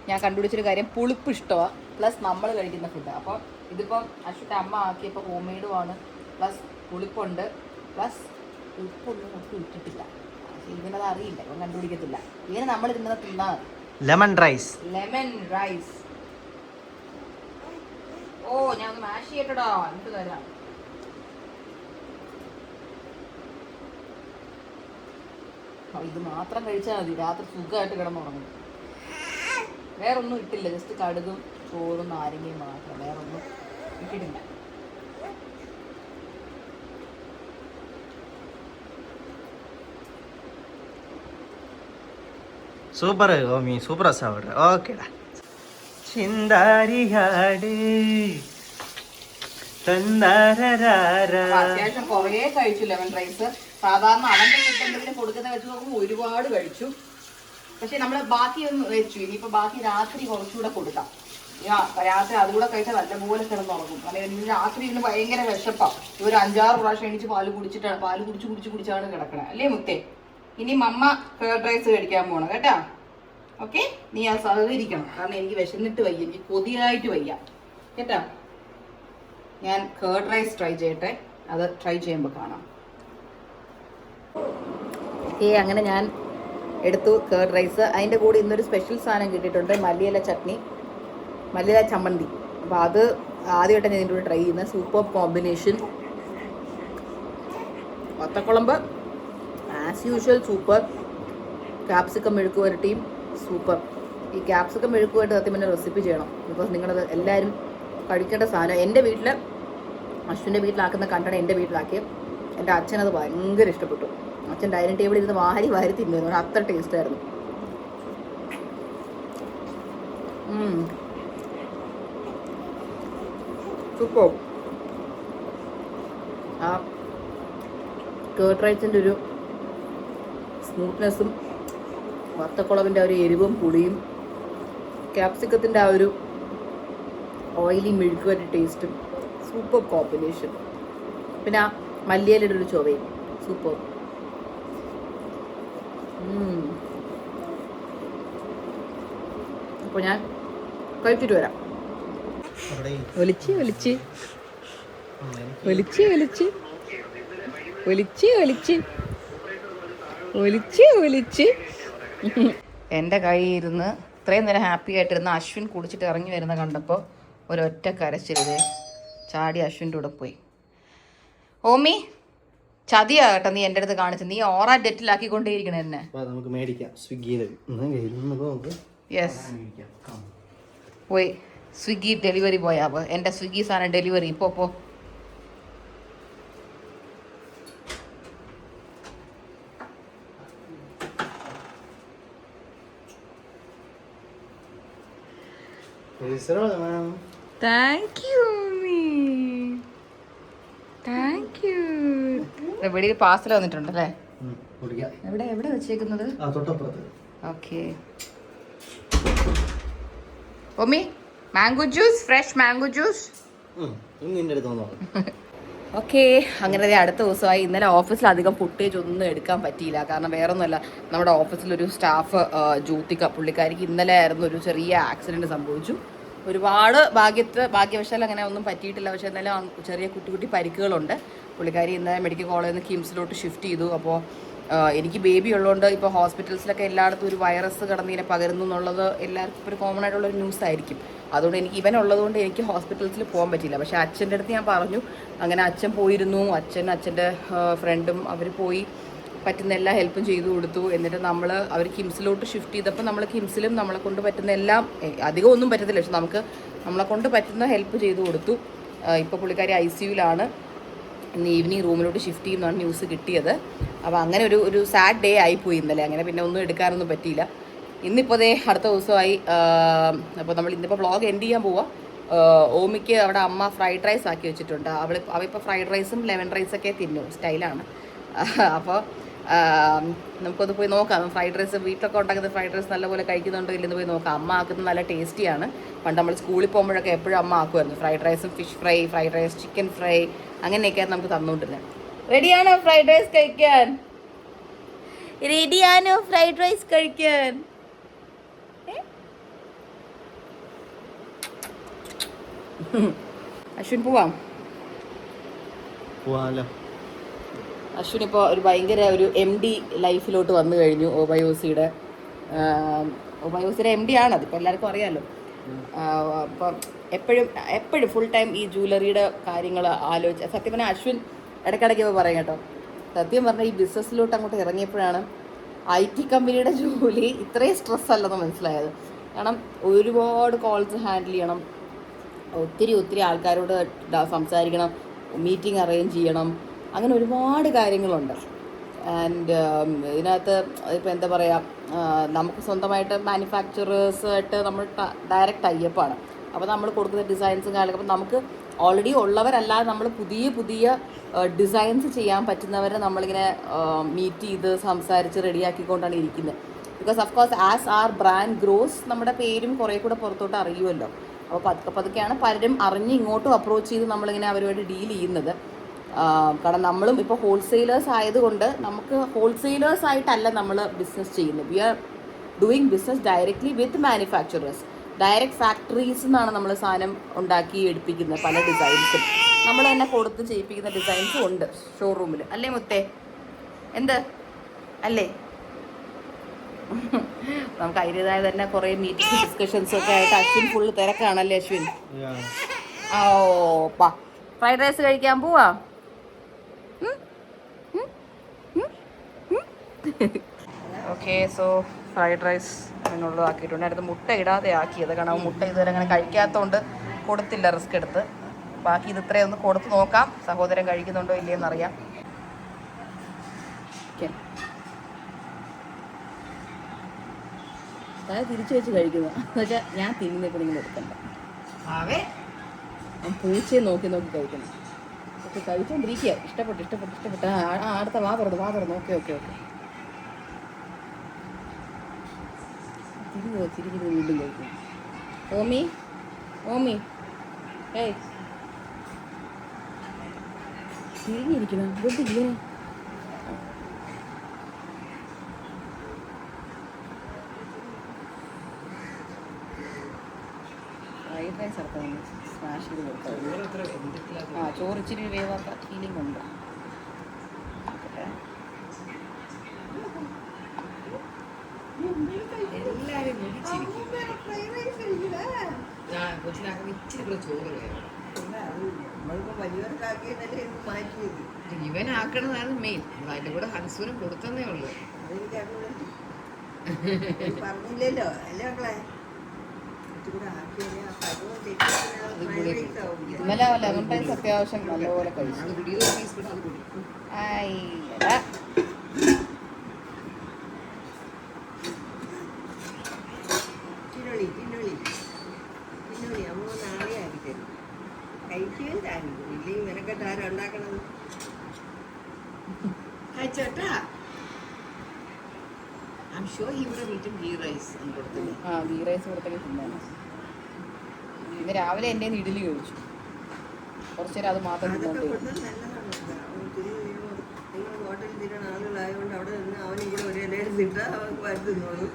ഞാൻ കണ്ടുപിടിച്ചൊരു കാര്യം, പുളിപ്പ് ഇഷ്ടമാണ്, പ്ലസ് നമ്മൾ കഴിക്കുന്ന ഫുഡ്. അപ്പോൾ ഇതിപ്പം അശ്വത്തെ അമ്മ ആക്കിയപ്പോൾ ഹോം മെയ്ഡുമാണ്, പ്ലസ് പുളിപ്പുണ്ട്, പ്ലസ് ഉപ്പൊന്നും ഒട്ടും ഇട്ടിട്ടില്ല. പക്ഷെ ഇവനത് അറിയില്ല, ഇവൻ കണ്ടുപിടിക്കത്തില്ല. ഇങ്ങനെ നമ്മളിരുന്നത് തിന്നാ ലെമൺ റൈസ്. Lemon rice. ഓ ഞാൻ ഒന്ന് മാഷ് ചെയ്യട്ടോ, എന്നിട്ട് തരാം. ഇത് മാത്രം കഴിച്ചാൽ മതി, രാത്രി സുഖമായിട്ട് കിടന്നുറങ്ങും. വേറൊന്നും ഇട്ടില്ല, ജസ്റ്റ് കടുകും ചോറും നാരങ്ങയും മാത്രം, വേറൊന്നും ഇട്ടിട്ടില്ല. സൂപ്പർ ഓമി, സൂപ്പർ സാവട്ടെ. ഓക്കേടാ. ചിന്താരിയാട് അത്യാവശ്യം കുറേ കഴിച്ചു ലെമൺ റൈസ്. സാധാരണ അവന്റെ വീട്ടിൽ കൊടുക്കുന്ന വെച്ച് നോക്കുമ്പോൾ ഒരുപാട് കഴിച്ചു. പക്ഷെ നമ്മൾ ബാക്കി ഒന്ന് വെച്ചു. ഇനിയിപ്പോ ബാക്കി രാത്രി കുറച്ചുകൂടെ കൊടുക്കാം. രാത്രി അതുകൂടെ കഴിച്ചാൽ നല്ലപോലെ കിടന്നുറങ്ങും. അല്ലെങ്കിൽ രാത്രി ഇതിന് ഭയങ്കര വിശപ്പാ. ഒരു 5-6 പ്രാവശ്യം എണീച്ച് പാല് കുടിച്ചാണ് കിടക്കണേ, അല്ലേ മുത്തേ? ഇനി മമ്മ കേർഡ് റൈസ് കഴിക്കാൻ പോണം കേട്ടാ. ഓക്കെ, നീ ആ സഹകരിക്കണം. കാരണം എനിക്ക് വിശന്നിട്ട് വയ്യ, എനിക്ക് കൊതിയായിട്ട് വയ്യ കേട്ടാ. ഞാൻ കേർഡ് റൈസ് ട്രൈ ചെയ്യട്ടെ, അത് ട്രൈ ചെയ്യുമ്പോൾ കാണാം. അങ്ങനെ ഞാൻ എടുത്തു കേർഡ് റൈസ്. അതിൻ്റെ കൂടെ ഇന്നൊരു സ്പെഷ്യൽ സാധനം കിട്ടിയിട്ടുണ്ട്, മല്ലിയില ചട്നി, മല്ലിയില ചമ്മന്തി. അപ്പോൾ അത് ആദ്യമായിട്ട് ഞാൻ ഇതിൻ്റെ കൂടെ ട്രൈ ചെയ്യുന്നത്. Super combination. വത്തക്കുളമ്പ് ആസ് യൂഷ്വൽ സൂപ്പർ. ക്യാപ്സിക്കം മെഴുക്ക് വരട്ടിയും സൂപ്പർ. ഈ ക്യാപ്സിക്കം മെഴുക്ക് വരട്ടി സത്യം പിന്നെ റെസിപ്പി ചെയ്യണം, ബിക്കോസ് നിങ്ങളത് എല്ലാവരും കഴിക്കേണ്ട സാധനം. എൻ്റെ വീട്ടിൽ, അശ്വിൻ്റെ വീട്ടിലാക്കുന്ന കണ്ടാണ് എൻ്റെ വീട്ടിലാക്കിയത്. എൻ്റെ അച്ഛനത് ഭയങ്കര ഇഷ്ടപ്പെട്ടു. അച്ഛൻ ഡൈനിങ് ടേബിളിൽ ഇരുന്ന് വാരി തിന്നുന്നു, അത്ര ടേസ്റ്റായിരുന്നു. സൂപ്പർ. ആ കേർഡ് റൈസിൻ്റെ ഒരു സ്മൂത്ത്നെസ്സും വത്തക്കുളവിൻ്റെ ആ ഒരു എരിവും പുളിയും ക്യാപ്സിക്കത്തിൻ്റെ ആ ഒരു ഓയിലി മെഴുക്ക് വരട്ടി ടേസ്റ്റും സൂപ്പർ കോമ്പിനേഷൻ. പിന്നെ ആ മല്ലിയിലയുടെ ഒരു ചൊവയും സൂപ്പർ. അപ്പോൾ ഞാൻ കഴിച്ചിട്ട് വരാം. ഒലിച്ച് എൻ്റെ കയ്യിൽ ഇരുന്ന് ഇത്രയും നേരം ഹാപ്പി ആയിട്ടിരുന്ന അശ്വിൻ കുടിച്ചിട്ട് ഇറങ്ങി വരുന്ന കണ്ടപ്പോൾ ഒരൊറ്റ കരച്ചിരുതേ ചാടി അശ്വിൻ്റെ കൂടെ പോയി. ഓമി ചതിയാ കേട്ടോ നീ എൻ്റെ അടുത്ത് കാണിച്ചു. നീ ഓറാ ഡെറ്റിലാക്കിക്കൊണ്ടേയിരിക്കണേ എന്നെ. നമുക്ക് മേടിക്കാം സ്വിഗ്ഗിയിൽ. യെസ്, പോയി സ്വിഗ്ഗി ഡെലിവറി പോയാ. എൻ്റെ സ്വിഗ്ഗി സാധനം ഡെലിവറി പോ. Thank you. വെളിയിൽ പാർസൽ വന്നിട്ടുണ്ടല്ലേ? എവിടെ വെച്ചേക്കുന്നത്? Okay. Omi mango juice, fresh mango juice. Okay, അങ്ങനെ അടുത്ത ദിവസമായി. ഇന്നലെ ഓഫീസിൽ അധികം ഫുട്ടേജ് ഒന്നും എടുക്കാൻ പറ്റിയില്ല. കാരണം വേറൊന്നുമല്ല, നമ്മുടെ ഓഫീസിലൊരു സ്റ്റാഫ് ജ്യോതിക, പുള്ളിക്കാരിക്ക് ഇന്നലെ ആയിരുന്നു ഒരു ചെറിയ ആക്സിഡൻറ്റ് സംഭവിച്ചു. ഒരുപാട് ഭാഗ്യവശാൽ അങ്ങനെ ഒന്നും പറ്റിയിട്ടില്ല. പക്ഷേ എന്നാലും ചെറിയ കുട്ടി പരിക്കുകളുണ്ട്. പുള്ളിക്കാരി ഇന്നലെ മെഡിക്കൽ കോളേജിൽ നിന്ന് കിംസിലോട്ട് ഷിഫ്റ്റ് ചെയ്തു. അപ്പോൾ എനിക്ക് ബേബി ഉള്ളതുകൊണ്ട് ഇപ്പോൾ ഹോസ്പിറ്റൽസിലൊക്കെ എല്ലായിടത്തും ഒരു വൈറസ് കടന്നിങ്ങനെ പകരുന്നു എന്നുള്ളത് എല്ലാവർക്കും ഇപ്പോൾ ഒരു കോമൺ ആയിട്ടുള്ളൊരു ന്യൂസ് ആയിരിക്കും. അതുകൊണ്ട് എനിക്ക് ഇവനുള്ളതുകൊണ്ട് എനിക്ക് ഹോസ്പിറ്റൽസിൽ പോകാൻ പറ്റില്ല. പക്ഷേ അച്ഛൻ്റെ അടുത്ത് ഞാൻ പറഞ്ഞു. അങ്ങനെ അച്ഛൻ പോയിരുന്നു. അച്ഛൻ്റെ ഫ്രണ്ടും അവർ പോയി പറ്റുന്ന എല്ലാ ഹെൽപ്പും ചെയ്തു കൊടുത്തു. എന്നിട്ട് അവർ കിംസിലോട്ട് ഷിഫ്റ്റ് ചെയ്തപ്പോൾ നമ്മൾ കിംസിലും നമ്മളെ കൊണ്ട് പറ്റുന്ന എല്ലാം, അധികം ഒന്നും പറ്റത്തില്ല, പക്ഷെ നമ്മളെ കൊണ്ട് പറ്റുന്ന ഹെൽപ്പ് ചെയ്തു കൊടുത്തു. ഇപ്പോൾ പുള്ളിക്കാരി ICUവിലാണ്. ഇന്ന് ഈവനിങ് റൂമിലോട്ട് ഷിഫ്റ്റ് ചെയ്യുന്നതാണ് ന്യൂസ് കിട്ടിയത്. അപ്പോൾ അങ്ങനെ ഒരു സാഡ് ഡേ ആയിപ്പോയി ഇന്നലെ. അങ്ങനെ പിന്നെ ഒന്നും എടുക്കാനൊന്നും പറ്റിയില്ല. ഇന്നിപ്പോൾ അടുത്ത ദിവസമായി. അപ്പോൾ നമ്മൾ ഇന്നിപ്പോൾ വ്ളോഗ് എൻഡ് ചെയ്യാൻ പോവാം. ഓമിക്ക് അവിടെ അമ്മ ഫ്രൈഡ് റൈസ് ആക്കി വെച്ചിട്ടുണ്ട്. അവളിപ്പോൾ ഫ്രൈഡ് റൈസും ലെമൺ റൈസൊക്കെ തിന്നു, സ്റ്റൈലാണ്. അപ്പോൾ നമുക്കൊന്ന് പോയി നോക്കാം. ഫ്രൈഡ് റൈസ് വീട്ടിലൊക്കെ ഉണ്ടാക്കുന്ന ഫ്രൈഡ് റൈസ് നല്ലപോലെ കഴിക്കുന്നുണ്ടോ ഇല്ലെന്ന് പോയി നോക്കാം. അമ്മ ആക്കുന്നത് നല്ല ടേസ്റ്റിയാണ്. പണ്ട് നമ്മൾ സ്കൂളിൽ പോകുമ്പോഴൊക്കെ എപ്പോഴും അമ്മ ആക്കുമായിരുന്നു ഫ്രൈഡ് റൈസും fish fry, fried rice, chicken fry, അങ്ങനെയൊക്കെയാണ് നമുക്ക് തന്നുകൊണ്ടിരുന്നത്. റെഡിയാണോ ഫ്രൈഡ് റൈസ് കഴിക്കാൻ? റെഡിയാണോ ഫ്രൈഡ് റൈസ് കഴിക്കാൻ? അശ്വിൻ പോവാം. അശ്വിൻ ഇപ്പോൾ ഒരു ഭയങ്കര ഒരു MD ലൈഫിലോട്ട് വന്നു കഴിഞ്ഞു. ഒബയോസിയുടെ MD ആണ്, അതിപ്പോൾ എല്ലാവർക്കും അറിയാമല്ലോ. അപ്പം എപ്പോഴും ഫുൾ ടൈം ഈ ജ്വല്ലറിയുടെ കാര്യങ്ങൾ ആലോചിച്ച്, സത്യം പറഞ്ഞാൽ അശ്വിൻ ഇടയ്ക്കിടയ്ക്ക് പറയും കേട്ടോ, സത്യം പറഞ്ഞാൽ ഈ ബിസിനസ്സിലോട്ട് അങ്ങോട്ട് ഇറങ്ങിയപ്പോഴാണ് IT കമ്പനിയുടെ ജോലി ഇത്രയും സ്ട്രെസ് അല്ലെന്ന് മനസ്സിലായത്. കാരണം ഒരുപാട് കോൾസ് ഹാൻഡിൽ ചെയ്യണം, ഒത്തിരി ആൾക്കാരോട് സംസാരിക്കണം, മീറ്റിംഗ് അറേഞ്ച് ചെയ്യണം, അങ്ങനെ ഒരുപാട് കാര്യങ്ങളുണ്ട്. ആൻഡ് ഇതിനകത്ത് ഇപ്പോൾ എന്താ പറയുക, നമുക്ക് സ്വന്തമായിട്ട് മാനുഫാക്ചറേഴ്സായിട്ട് നമ്മൾ ഡയറക്റ്റ് ടൈപ്പാണ്. അപ്പോൾ നമ്മൾ കൊടുക്കുന്ന ഡിസൈൻസും കാര്യങ്ങളൊക്കെ, അപ്പോൾ നമുക്ക് ഓൾറെഡി ഉള്ളവരല്ലാതെ നമ്മൾ പുതിയ ഡിസൈൻസ് ചെയ്യാൻ പറ്റുന്നവരെ നമ്മളിങ്ങനെ മീറ്റ് ചെയ്ത് സംസാരിച്ച് റെഡിയാക്കിക്കൊണ്ടാണ് ഇരിക്കുന്നത്. Because of course as our brand grows നമ്മുടെ പേരും കുറേ കൂടെ പുറത്തോട്ട് അറിയുമല്ലോ. അപ്പോൾ പതുക്കെയാണ് പലരും അറിഞ്ഞ് ഇങ്ങോട്ടും അപ്രോച്ച് ചെയ്ത് നമ്മളിങ്ങനെ അവരുമായിട്ട് ഡീൽ ചെയ്യുന്നത്. കാരണം നമ്മളും ഇപ്പോൾ ഹോൾസെയിലേഴ്സ് ആയതുകൊണ്ട് നമുക്ക് ഹോൾസെയിലേഴ്സായിട്ടല്ല നമ്മൾ ബിസിനസ് ചെയ്യുന്നത്. We are doing business directly with manufacturers. Direct ഫാക്ടറീസിൽ നിന്നാണ് നമ്മൾ സാധനം ഉണ്ടാക്കി എടുപ്പിക്കുന്നത്. പല ഡിസൈൻസും നമ്മൾ തന്നെ കൊടുത്ത് ചെയ്യിപ്പിക്കുന്ന ഡിസൈൻസും ഉണ്ട് ഷോറൂമിൽ. അല്ലേ മുത്തേ? എന്ത് അല്ലേ? നമുക്ക് അതിൻ്റെതായ തന്നെ കുറേ മീറ്റിംഗ് ഡിസ്കഷൻസും ഒക്കെ ആയിട്ട് അശ്വിൻ ഫുള്ള് തിരക്കാണല്ലേ അശ്വിൻ? ഓപ്പാ ഫ്രൈഡ് റൈസ് കഴിക്കാൻ പോവാ? ഓക്കെ, സോ ഫ്രൈഡ് റൈസ് അതിനുള്ളത് ആക്കിയിട്ടുണ്ട്. അടുത്ത് മുട്ട ഇടാതെ ആക്കിയത്, കാരണം മുട്ട ഇതുവരെ അങ്ങനെ കഴിക്കാത്തതുകൊണ്ട് കൊടുത്തില്ല, റിസ്ക് എടുത്ത്. ബാക്കി ഇത് ഇത്രയും ഒന്ന് കൊടുത്ത് നോക്കാം, സഹോദരൻ കഴിക്കുന്നുണ്ടോ ഇല്ലയെന്ന് അറിയാം. അത് തിരിച്ചു വെച്ച് കഴിക്കുന്നു എന്ന് വെച്ചാൽ ഞാൻ തിരിഞ്ഞപ്പോൾ നിങ്ങൾ എടുക്കണ്ട. പൂച്ചയെ നോക്കി കഴിക്കുന്നു. പക്ഷെ കഴിച്ചോണ്ടിരിക്കുക. ഇഷ്ടപ്പെട്ടു. അടുത്ത വാ തുറന്നു. ഓക്കെ തിരിഞ്ഞ് വീണ്ടും കഴിക്കും. ഓമി ഏയ് തിരിഞ്ഞിരിക്കണം. ഇതൊക്കെ ഇങ്ങനെ ഫ്രൈഡ് റൈസ് ഇറക്കാൻ സ്മാഷ് ചെയ്ത് കൊടുക്കാം. ചോറ് ഇച്ചിരി വേവാത്ത ഫീലിംഗ് ഉണ്ട്. എല്ലാവരും കൊച്ചിനാക്കുമ്പോൾ ഇച്ചിരി കൂടെ ചോറ് വേണം. ഇവനാക്കണതാണ് മെയിൻ. അതിൻ്റെ കൂടെ ഹൻസൂനും കൊടുത്തന്നേ ഉള്ളൂ. പറഞ്ഞില്ലല്ലോ അല്ലേ മക്കളെ? ഇന്നലെ ലെമൺ റൈസ് അത്യാവശ്യം നല്ലപോലെ കഴിച്ചു. അമ്മ നാളെ ആയിരിക്കും കഴിക്കുകയും ഇല്ലെങ്കിൽ നിനക്കെട്ട് ആരുണ്ടാക്കണം. ചേട്ടാ I'm sure he would have eaten ghee rice and കൊടുത്തില്ലേ? ഗീ റൈസ് കൊടുത്തൊക്കെ തിന്നാണ്. ഇന്ന് രാവിലെ എൻ്റെ ഇഡ്ഡലി കഴിച്ചു. കുറച്ച് നേരം അത് മാത്രം അതൊക്കെ കൊടുത്താൽ നല്ലതാണ്. നിങ്ങൾ ഹോട്ടലിൽ തിരുന്ന ആളുകളായതുകൊണ്ട് അവിടെ നിന്ന് അവനും കൂടെ ഒരു ഇലയിൽ തിട്ടാ അവർക്ക് വരുത്തുന്നോളൂ.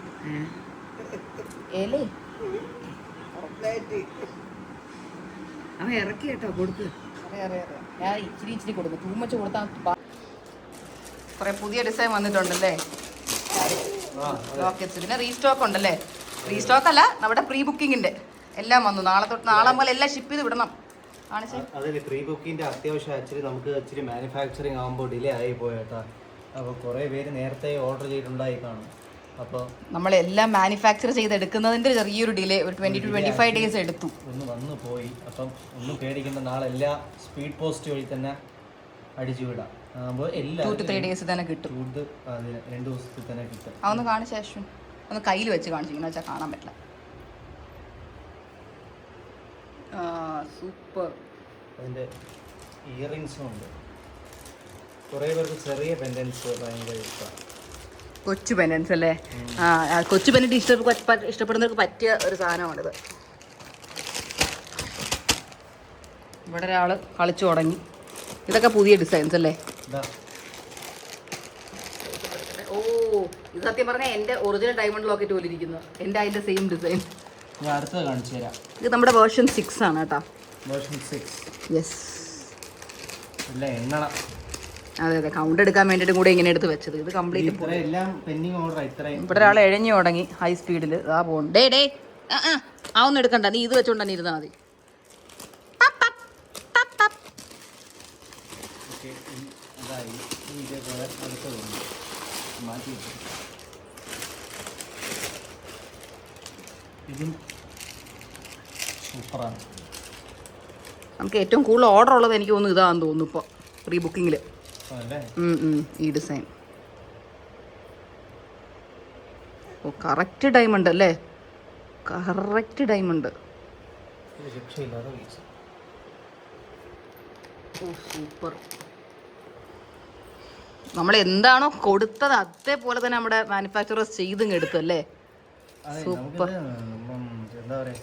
ഏലേ അവൻ ഇറക്കി കേട്ടോ കൊടുക്ക്. അറിയാം. ഞാൻ ഇച്ചിരി കൊടുക്കും. തൂമച്ച് കൊടുത്താൽ കുറേ പുതിയ ഡിസൈൻ വന്നിട്ടുണ്ടല്ലേ ലോക്കറ്റ്സ്. പിന്നെ റീസ്റ്റോക്ക് ഉണ്ടല്ലേ? റീസ്റ്റോക്ക് അല്ല, നമ്മുടെ പ്രീ ബുക്കിങ്ങിന്റെ എല്ലാം വന്നു. നാളെ മുതൽ എല്ലാം ഷിപ്പ് ചെയ്ത് വിടണം. അതിൽ പ്രീ ബുക്കിന്റെ അത്യാവശ്യം നമുക്ക് മാനുഫാക്ചറിങ് ആകുമ്പോൾ ഡിലേ ആയി പോയേട്ടാ. അപ്പോൾ കുറേ പേര് നേരത്തെ ഓർഡർ ചെയ്തിട്ടുണ്ടായി കാണും. അപ്പോൾ നമ്മളെല്ലാം മാനുഫാക്ചർ ചെയ്തെടുക്കുന്നതിന്റെ ചെറിയൊരു ഡിലേ, ഒരു 20 to 25 days എടുത്തു. ഒന്ന് വന്നു പോയി. അപ്പം ഒന്നും പേടിക്കേണ്ട, നാളെ എല്ലാ സ്പീഡ് പോസ്റ്റ് വഴി തന്നെ അടിച്ചു വിടാം. 2 to 3 days തന്നെ കിട്ടും. 2 ദിവസത്തിൽ തന്നെ കിട്ടും. അതൊന്ന് കാണിച്ച ശേഷം ഒന്ന് കയ്യിൽ വെച്ച് കാണിച്ചിങ്ങനെ വെച്ചാൽ കാണാൻ പറ്റില്ല. സൂപ്പർ. അതിൻ്റെ ഇയറിങ്സും ഉണ്ട്. കുറേ പേർക്ക് ചെറിയ പെൻഡൻസ് ഭയങ്കര ഇഷ്ടമാണ്. കൊച്ചു പെൻഡൻസ് അല്ലേ? കൊച്ചു പെൻഡൻറ്റ് ഇഷ്ടപ്പെടുന്നവർക്ക് പറ്റിയ ഒരു സാധനമാണിത്. ഇവിടെ ഒരാൾ കളിച്ചു തുടങ്ങി. ഇതൊക്കെ പുതിയ ഡിസൈൻസ് അല്ലേ? ഓ, ഇത് സത്യം പറഞ്ഞാൽ എൻ്റെ ഒറിജിനൽ ഡയമണ്ട് ലോക്കറ്റ് പോലെ ഇരിക്കുന്നു. എൻ്റെ അതിൻ്റെ സെയിം ഡിസൈൻ. ഞാൻ അടുത്തത് കാണിച്ചു തരാം. ഇത് നമ്മുടെ വേർഷൻ 6 ആണ് കേട്ടോ. വേർഷൻ 6. യെസ്. അല്ല എണ്ണണം. അതെ അതെ, കൗണ്ട് എടുക്കാൻ വേണ്ടിയിട്ട് കൂടെ ഇങ്ങനെ എടുത്ത് വെച്ചത്. ഇത് കംപ്ലീറ്റ് ഇത്രയും എല്ലാം പെൻഡിങ് ഓർഡർ ഇത്രയും. ഇവിടെ ഒരാൾ എഴഞ്ഞു തുടങ്ങി ഹൈ സ്പീഡിൽ. ആ പോകും. ഡേ ആ ഒന്നും എടുക്കണ്ട, നീ ഇത് വെച്ചോണ്ട് തന്നെ ഇരുന്നാൽ മതി. ഓക്കെ, അതായി. ഇതേപോലെ അടുത്തത് മാറ്റി വെച്ചു. ഇതും സൂപ്പറാണ്. നമുക്ക് ഏറ്റവും കൂടുതൽ ഓർഡർ ഉള്ളത് എനിക്ക് തോന്നുന്നു ഇതാണെന്ന് തോന്നുന്നു ഇപ്പോൾ പ്രീ ബുക്കിങ്ങിൽ. അല്ലേ? ഈ ഡിസൈൻ. ഓ കറക്റ്റ് ഡയമണ്ട് അല്ലേ, കറക്റ്റ് ഡയമണ്ട്. രക്ഷയില്ലാതെ പൈസ. ഓ സൂപ്പർ. നമ്മൾ എന്താണോ കൊടുത്തത് അതേപോലെ തന്നെ നമ്മുടെ മാനുഫാക്ചറേഴ്സ് ചെയ്തും എടുത്തു അല്ലേ. സൂപ്പർ. എന്താ പറയാ,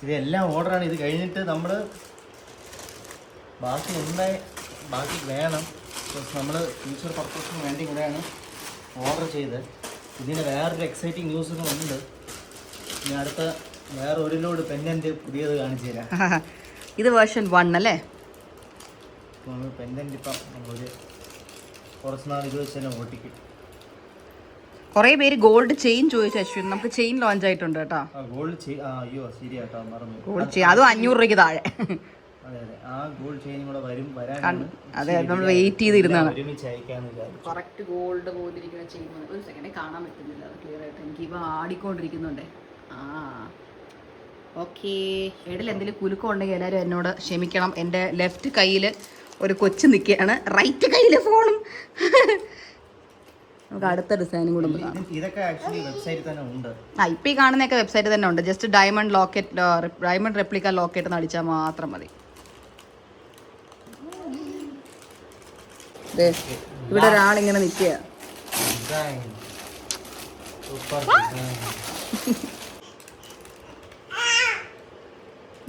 ഇതെല്ലാം ഓർഡറാണ്. ഇത് കഴിഞ്ഞിട്ട് നമ്മൾ ബാക്കി വേണം. നമ്മൾ ഫ്യൂച്ചർ പർപ്പസിന് വേണ്ടി കൂടെയാണ് ഓർഡർ ചെയ്ത്. ഇതിന് വേറൊരു എക്സൈറ്റിംഗ് ന്യൂസ് ഉണ്ട്. ഇനി അടുത്ത വേറെ ഒരു ലോഡ് പെൻഡൻറ്റ് പുതിയത് കാണിച്ചു തരാം. ഇത് വേർഷൻ 1 അല്ലേ? നമ്മൾ പെൻഡൻറ്റ് ഇപ്പം നമ്മളൊരു കുറച്ച് നാൾ ഇത് വെച്ച് തന്നെ ഓട്ടിക്കും. കുറേ പേര് ഗോൾഡ് ചെയിൻ ചോദിച്ചു അശ്വിൻ. നമുക്ക് ചെയിൻ ലോഞ്ച് ആയിട്ടുണ്ട് കേട്ടോ. ഗോൾഡ് അയ്യോ ശരിയാട്ടോ, മറന്നു. ഗോൾഡ് ചെയിൻ അതും 500 രൂപയ്ക്ക് താഴെ. അതെ അതെ, ആ ഗോൾഡ് ചെയിനും കൂടെ വരാൻ. അതെ, നമ്മൾ വെയിറ്റ് ചെയ്തിരുന്നാണ്. ഒരുമിച്ച് അയക്കാന്ന് വിചാരിച്ചു. കറക്റ്റ് ഗോൾഡ് പോലിരിക്കുന്ന ചെയിൻ. ഒരു സെക്കൻഡ് കാണാൻ പറ്റുന്നില്ല അത് ക്ലിയർ ആയിട്ട്. എനിക്ക് ഇവ ആടിക്കൊണ്ടിരിക്കുന്നുണ്ടേ. ഓക്കെ, ഇടയിൽ എന്തെങ്കിലും കുലുക്കം ഉണ്ടെങ്കിൽ എല്ലാവരും എന്നോട് ക്ഷമിക്കണം. എൻ്റെ ലെഫ്റ്റ് കയ്യിൽ ഒരു കൊച്ചു നിൽക്കുകയാണ്, റൈറ്റ് കയ്യിൽ ഫോണും. നമുക്ക് അടുത്ത ഡിസൈനും കൂടെ ഇതൊക്കെ ആക്ച്വലി വെബ്സൈറ്റിൽ തന്നെ ഉണ്ട്. ഇപ്പം ഈ കാണുന്നതൊക്കെ വെബ്സൈറ്റിൽ തന്നെ ഉണ്ട്. ജസ്റ്റ് ഡയമണ്ട് റെപ്ലിക്ക ലോക്കറ്റ് എന്ന് അടിച്ചാൽ മാത്രം മതി. ഇവിടെ ഒരാളിങ്ങനെ നിൽക്കുക.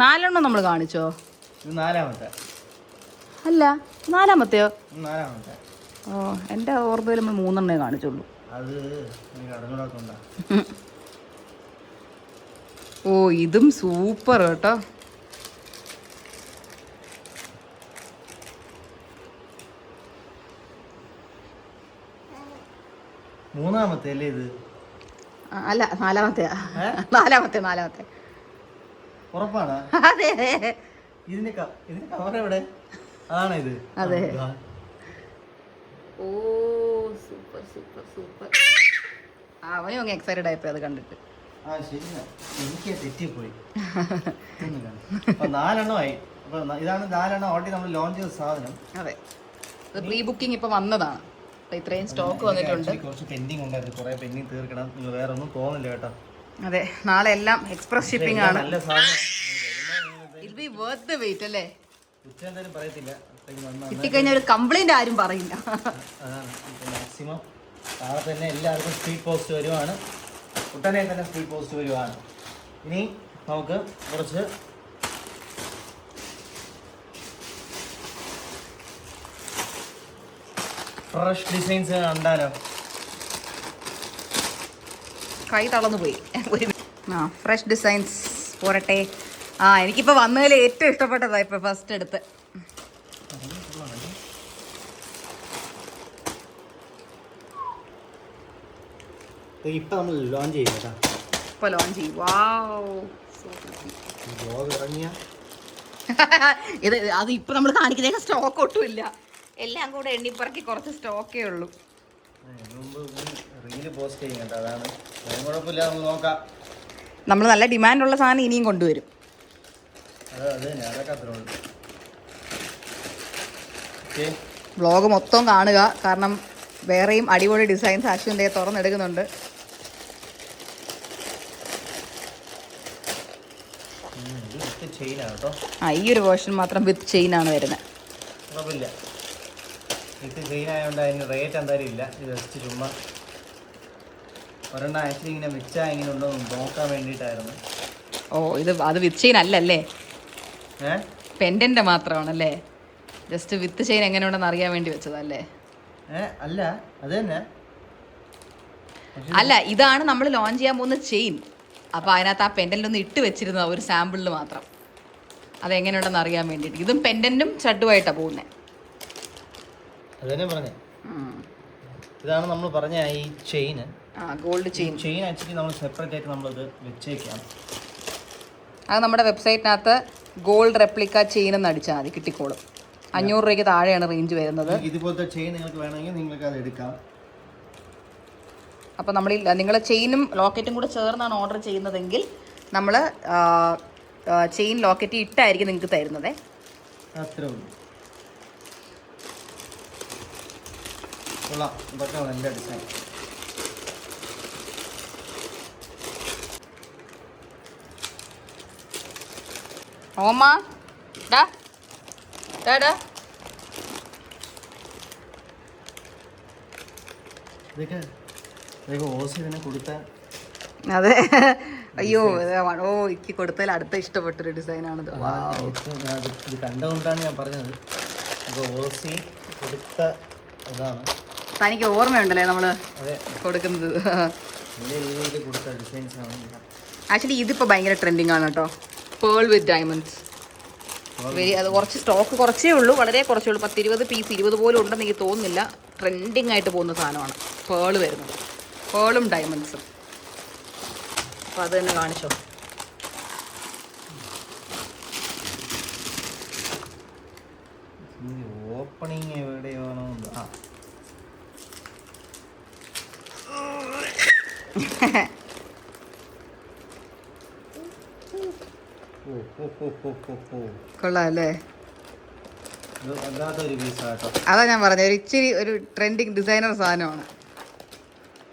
നാലെണ്ണം നമ്മൾ കാണിച്ചോ? ഇത് നാലാമത്തെ. അല്ല, നാലാമത്തെയോ? നാലാമത്തെ. ഓ, എൻ്റെ ഓർമ്മയിൽ നമ്മൾ 3 കാണിച്ചുള്ളൂ. അത് കടങ്ങൂടാത്തോണ്ടാ. ഓ ഇതും സൂപ്പർ കേട്ടോ. മൂന്നാമത്തെ അല്ലേ ഇത്? അല്ല, നാലാമത്തെയാ. നാലാമത്തെ. ഉറപ്പാണ്? അതെ. ഇതിന്റെ കവർ എവിടെ? ആണോ ഇത്? അതെ. ഓ സൂപ്പർ. അവനും അങ്ങ് എക്സൈറ്റഡ് ആയിപ്പോയി അത് കണ്ടിട്ട്. എനിക്ക് തെറ്റിപ്പോയി. 4 ഇതാണ് 4 ഓൾറെഡി നമ്മൾ ലോഞ്ച് ചെയ്ത സാധനം. അതെ, ഇത് പ്രീ ബുക്കിംഗ് ഇപ്പൊ വന്നതാണ്. ഇത്രയും സ്റ്റോക്ക് വന്നിട്ടുണ്ട്. കുറച്ച് പെൻഡിങ് ഉണ്ടായിരുന്നു, കുറെ പെൻഡിങ് തീർക്കണം. നിങ്ങൾ വേറെ ഒന്നും തോന്നില്ല കേട്ടോ. അതെ, നാളെ എല്ലാം എക്സ്പ്രസ് ഷിപ്പിംഗ് ആണ്. നല്ല സാധനം. It'll be worth the wait അല്ലേ? എന്തായാലും പറയത്തില്ല. കിട്ടിക്കഴിഞ്ഞാൽ ഒരു കംപ്ലൈന്റ് ആരും പറയില്ല. അതാണ് മാക്സിമം. നാളെ തന്നെ എല്ലാവർക്കും സ്പീഡ് പോസ്റ്റ് വരുവാണ്. ഉടനെ തന്നെ സ്പീഡ് പോസ്റ്റ് വരുവാണ്. ഇനി നമുക്ക് കുറച്ച് ഫ്രഷ് ഡിസൈൻസ് കണ്ടാലോ? കൈ തളർന്നു പോയി. ഫ്രഷ് ഡിസൈൻസ് പോരട്ടെ. എനിക്കിപ്പോൾ വന്നതിൽ ഏറ്റവും ഇഷ്ടപ്പെട്ടതാ ഇപ്പം ഫസ്റ്റ് എടുത്ത്. ഇപ്പം നമ്മൾ ലോഞ്ച് ചെയ്യും കേട്ടോ. ഇപ്പോൾ ലോഞ്ച് ചെയ്യും. വാവ്, ഇറങ്ങിയ ഇത് അത് ഇപ്പം നമ്മൾ കാണിക്കുന്നതിന് സ്റ്റോക്ക് ഒട്ടുമില്ല. എല്ലാം കൂടെ എണ്ണിപ്പറക്കി കുറച്ച് സ്റ്റോക്കേ ഉള്ളൂ. റീല് പോസ്റ്റ് ചെയ്യും കേട്ടോ. അതാണ് കുഴപ്പമില്ല, നമുക്ക് നോക്കാം. നമ്മൾ നല്ല ഡിമാൻഡുള്ള സാധനം ഇനിയും കൊണ്ടുവരും. വ്ളോഗ് മൊത്തം കാണുക, കാരണം വേറെയും അടിപൊളി ഡിസൈൻസ് അശ്വിൻ്റെ തുറന്നെടുക്കുന്നുണ്ട്. ഈ ഒരു വേർഷൻ മാത്രം വിത്ത് ചെയിൻ ആണ് വരുന്നത്. കുഴപ്പമില്ല, വിത്ത് ചെയിൻ ആയതുകൊണ്ട് അതിന് റേറ്റ് എന്തായാലും ഇല്ല. ഇത് ജസ്റ്റ് ചുമ്മാ ഒരെണ്ണം ആക്ച്വലി ഇങ്ങനെ വെച്ചാൽ ഇങ്ങനെ ഉണ്ടോ നോക്കാൻ വേണ്ടിയിട്ടായിരുന്നു. ഓ, അത് വിത്ത് ചെയിൻ അല്ലല്ലേ, പെൻഡന്റ് മാത്രമാണല്ലേ? ജസ്റ്റ് വിത്ത് ചെയിൻ എങ്ങനെ ഉണ്ടെന്ന് അറിയാൻ വേണ്ടി വെച്ചതല്ലേ? അല്ല, അത് തന്നെ അല്ല, ഇതാണ് നമ്മൾ ലോഞ്ച് ചെയ്യാൻ പോകുന്ന ചെയിൻ. അപ്പോൾ അതിനകത്ത് ആ പെൻഡൻ്റ് ഇട്ട് വെച്ചിരുന്നത് ഒരു സാമ്പിളിൽ മാത്രം, അതെങ്ങനെയുണ്ടെന്ന് അറിയാൻ വേണ്ടിയിട്ട്. ഇതും പെൻഡൻറ്റും ചട്ടുമായിട്ടാണ് പോകുന്നത്. അത് തന്നെ പറഞ്ഞേ. ഇതാണ് നമ്മൾ പറഞ്ഞ ഈ ചെയിന്, ഗോൾഡ് ചെയിൻ. ചെയിൻ ആക്ച്വലി നമ്മൾ സെപ്പറേറ്റ് ആയിട്ട് നമ്മളത് വെച്ചേക്കാം. അത് നമ്മുടെ വെബ്സൈറ്റിനകത്ത് ഗോൾഡ് റെപ്ലിക്ക ചെയിൻ എന്ന് അടിച്ചാൽ മതി, കിട്ടിക്കോളും. 500 രൂപയ്ക്ക് താഴെയാണ് റേഞ്ച് വരുന്നത്. ഇതുപോലത്തെ ചെയിൻ നിങ്ങൾക്ക് വേണമെങ്കിൽ നിങ്ങൾക്ക് അത് എടുക്കാം. അപ്പോൾ നമ്മൾ നിങ്ങൾ ചെയിനും ലോക്കറ്റും കൂടെ ചേർന്നാണ് ഓർഡർ ചെയ്യുന്നതെങ്കിൽ നമ്മൾ ചെയിൻ ലോക്കറ്റ് ഇട്ടായിരിക്കും നിങ്ങൾക്ക് തരുന്നത്. അത്രേ ഉള്ളൂ. കൊള്ളാം, ഇതൊക്കെ നല്ല ഡിസൈൻ. ഓമാ ഡാ ഡാ ഡാ ഇതൊക്കെ ഓസ് ഇതിനെ കൊടുത്താൽ. അതെ, അയ്യോ ഓ എനിക്ക് കൊടുത്തതിൽ അടുത്ത ഇഷ്ടപ്പെട്ടൊരു ഡിസൈനാണിത്. ഇത് കണ്ടുകൊണ്ടാണ് ഞാൻ പറഞ്ഞത്. ഓസി കൊടുത്ത ഇതാണ്. തനിക്ക് ഓർമ്മയുണ്ടല്ലേ നമ്മള് കൊടുക്കുന്നത്. ആക്ച്വലി ഇതിപ്പോൾ ഭയങ്കര ട്രെൻഡിങ് ആണ് കേട്ടോ, പേൾ വിത്ത് ഡയമണ്ട്സ്. അത് കുറച്ച് സ്റ്റോക്ക് കുറച്ചേ ഉള്ളൂ, വളരെ കുറച്ചേ ഉള്ളൂ. 10-20 പീസ്, 20 പോലും ഉണ്ടെന്ന് എനിക്ക് തോന്നുന്നില്ല. ട്രെൻഡിങ് ആയിട്ട് പോകുന്ന സാധനമാണ് പേൾ വരുന്നത്, പേളും ഡയമണ്ട്സും. അപ്പോൾ അത് തന്നെ കാണിച്ചോ. ഓപ്പണിങ് എവിടെയാണോ? കൊള്ളാം അല്ലേ? അതാ ഞാൻ പറഞ്ഞത്, ഒരു ഇച്ചിരി ഒരു ട്രെൻഡിങ് ഡിസൈനർ സാധനമാണ്.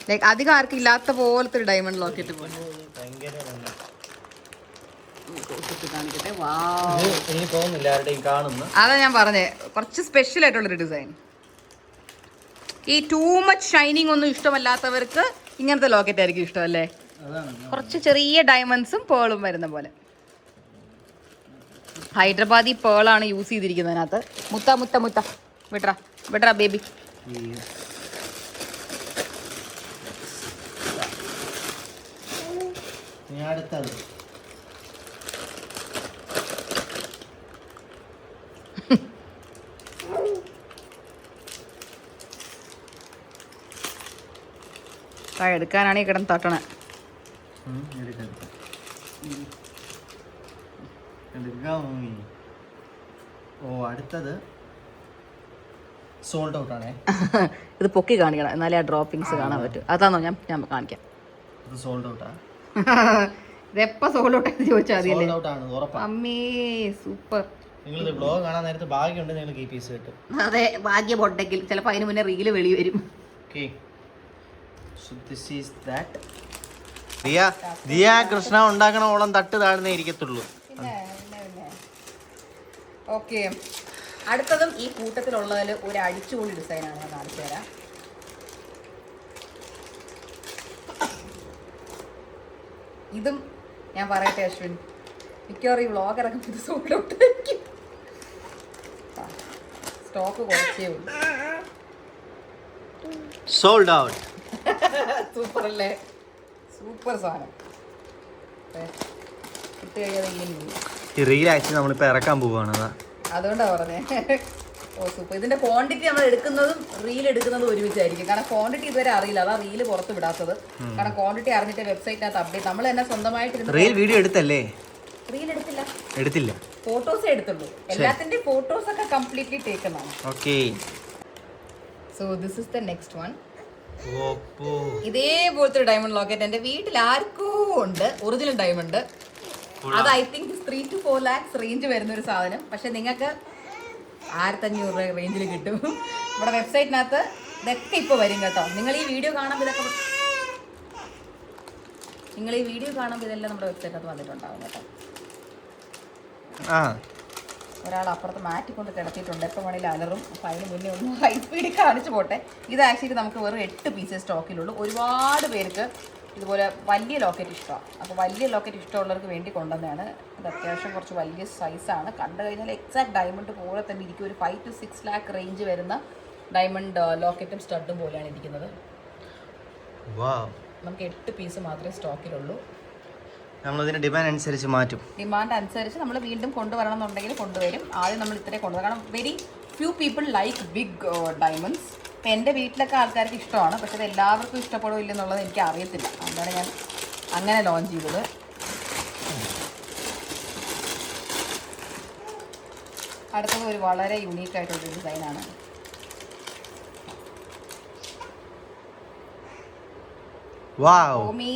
ലൈക്ക് അധികം ആർക്കും ഇല്ലാത്ത പോലത്തെ ഒരു ഡയമണ്ട് ലോക്കറ്റ് പോലെ. അതാ ഞാൻ പറഞ്ഞേ, കുറച്ച് സ്പെഷ്യൽ ആയിട്ടുള്ളൊരു ഡിസൈൻ. ഈ ടൂ മച്ച് ഷൈനിങ് ഒന്നും ഇഷ്ടമല്ലാത്തവർക്ക് ഇങ്ങനത്തെ ലോക്കറ്റ് ആയിരിക്കും ഇഷ്ടം അല്ലേ? കുറച്ച് ചെറിയ ഡയമണ്ട്സും പേളും വരുന്ന പോലെ. ഹൈദരാബാദി പേളാണ് യൂസ് ചെയ്തിരിക്കുന്നതിനകത്ത്. മുത്ത മുത്ത മുത്ത വിട്രാ വിട്രാ ബേബി. അടുത്തത് എടുക്കാനാണ് ഈ കിടന്ന് തട്ടണേ. അടുത്തത് സോൾഡ് ഔട്ട് ആണേ. ഇത് പൊക്കി കാണിക്കണം, എന്നാലേ ആ ഡ്രോപ്പിങ്സ് കാണാൻ പറ്റും. അതാണോ ഞാൻ കാണിക്കാം. ഇത് സോൾഡ് ഔട്ടാ. ഇതെപ്പോ സോൾഡ് ഔട്ട് എന്ന് ചോദിച്ചാൽ അമ്മേ സൂപ്പർ. നിങ്ങൾ ബ്ലോഗ് കാണാൻ നേരത്തെ ഭാഗ്യമുണ്ട്, നിങ്ങൾക്ക് ഈ പീസ് കിട്ടും. അതെ, ഭാഗ്യം ഉണ്ടെങ്കിൽ ചിലപ്പോൾ അതിന് മുന്നേ റീല് വെളി വരും. കൃഷ്ണ ഉണ്ടാക്കണോളം തട്ട് താഴ്ന്നേ ഇരിക്കത്തുള്ളൂ. ഓക്കെ, അടുത്തതും ഈ കൂട്ടത്തിലുള്ളതിൽ ഒരു അടിച്ചുപൊളി ഡിസൈനാണ് ഞാൻ കാണിച്ചു തരാം. ഇതും ഞാൻ പറയട്ടെ അശ്വിൻ, മിക്കവാറും ഈ വ്ളോഗ് ഇറങ്ങുമ്പോൾ ഇത് സോൾഡ് ഔട്ട് ആയിരിക്കും. സ്റ്റോക്ക് കുറച്ചേ ഉള്ളൂ. Sold out. സൂപ്പർ അല്ലേ? സൂപ്പർ സാധനം. ഇട്ട് കഴിയാതെ ഈ റീൽ ആക്ച്വലി നമ്മളിപ്പോൾ ഇറക്കാൻ പോവുകയാണ്, അതുകൊണ്ടാണ് പറഞ്ഞേ. ഓ സൂപ്പർ. ഇതിന്റെ ക്വാണ്ടിറ്റി നമ്മൾ എടുക്കുന്നതും റീൽ എടുക്കുന്നതും ഒരുമിച്ചായിരിക്കും. കാരണം ക്വാണ്ടിറ്റി ഇതുവരെ അറിയില്ല, അതാ റീല് പുറത്ത് വിടാത്തത്. കാരണം ക്വാണ്ടിറ്റി അറിഞ്ഞിട്ട് വെബ്സൈറ്റിനകത്ത് അപ്ഡേറ്റ്. നമ്മൾ തന്നെ സ്വന്തമായിട്ട് റീൽ വീഡിയോ എടുത്തല്ലേ? റീൽ എടുത്തില്ല, ഫോട്ടോസേ എടുത്തുള്ളൂ. എല്ലാത്തിന്റെ ഫോട്ടോസ് ഒക്കെ കംപ്ലീറ്റ്ലി ടേക്കുന്നതാണ്. Okay. So this is the next one. ഇതേപോലത്തെ ഒരു ഡയമണ്ട് ലോക്കറ്റ് എന്റെ വീട്ടിൽ ആർക്കോ ഉണ്ട്, ഒറിജിനൽ ഡയമണ്ട്. അത് I think 3 to 4 lakhs range വരുന്ന ഒരു സാധനം. പക്ഷെ നിങ്ങൾക്ക് 1500 രൂപ റേഞ്ചിൽ കിട്ടും. നമ്മുടെ വെബ്സൈറ്റിനകത്ത് ഇതൊക്കെ ഇപ്പോൾ വരും കേട്ടോ. നിങ്ങൾ ഈ വീഡിയോ കാണുമ്പോൾ ഇതെല്ലാം നമ്മുടെ വെബ്സൈറ്റിനകത്ത് വന്നിട്ടുണ്ടാവും കേട്ടോ. ഒരാൾ അപ്പുറത്ത് മാറ്റിക്കൊണ്ട് കിടത്തിയിട്ടുണ്ട്, എപ്പോൾ വേണമെങ്കിലും അലറും. അപ്പോൾ അതിന് മുന്നേ ഒന്ന് ഹൈ സ്പീഡിൽ കാണിച്ചു പോട്ടെ. ഇത് ആക്ച്വലി നമുക്ക് വെറും 8 പീസസ് സ്റ്റോക്കിലുള്ളൂ. ഒരുപാട് പേർക്ക് ഇതുപോലെ വലിയ ലോക്കറ്റ് ഇഷ്ടമാണ്. അപ്പോൾ വലിയ ലോക്കറ്റ് ഇഷ്ടമുള്ളവർക്ക് വേണ്ടി കൊണ്ടുവന്നതാണ്. ഇത് അത്യാവശ്യം കുറച്ച് വലിയ സൈസാണ്. കണ്ടു കഴിഞ്ഞാൽ എക്സാക്ട് ഡയമണ്ട് പോലെ തന്നെ ഇരിക്കും. ഒരു 5 to 6 lakh റേഞ്ച് വരുന്ന ഡയമണ്ട് ലോക്കറ്റും സ്റ്റഡും പോലെയാണ് ഇരിക്കുന്നത്. നമുക്ക് 8 പീസ് മാത്രമേ സ്റ്റോക്കിലുള്ളൂ. നമ്മളതിന് ഡിമാൻഡ് അനുസരിച്ച് മാറ്റും. ഡിമാൻഡ് അനുസരിച്ച് നമ്മൾ വീണ്ടും കൊണ്ടുവരണം എന്നുണ്ടെങ്കിൽ കൊണ്ടുവരും. ആദ്യം നമ്മൾ ഇത്രയും കൊണ്ടുവരും. കാരണം very few people like big diamonds. ഇപ്പം എൻ്റെ വീട്ടിലൊക്കെ ആൾക്കാർക്ക് ഇഷ്ടമാണ്, പക്ഷെ അത് എല്ലാവർക്കും ഇഷ്ടപ്പെടുമോ എന്നുള്ളത് എനിക്ക് അറിയത്തില്ല. അതുകൊണ്ടാണ് ഞാൻ അങ്ങനെ ലോഞ്ച് ചെയ്തത്. അടുത്തത് ഒരു വളരെ യുണീക്ക് ആയിട്ടുള്ളൊരു ഡിസൈനാണ്. ഓമി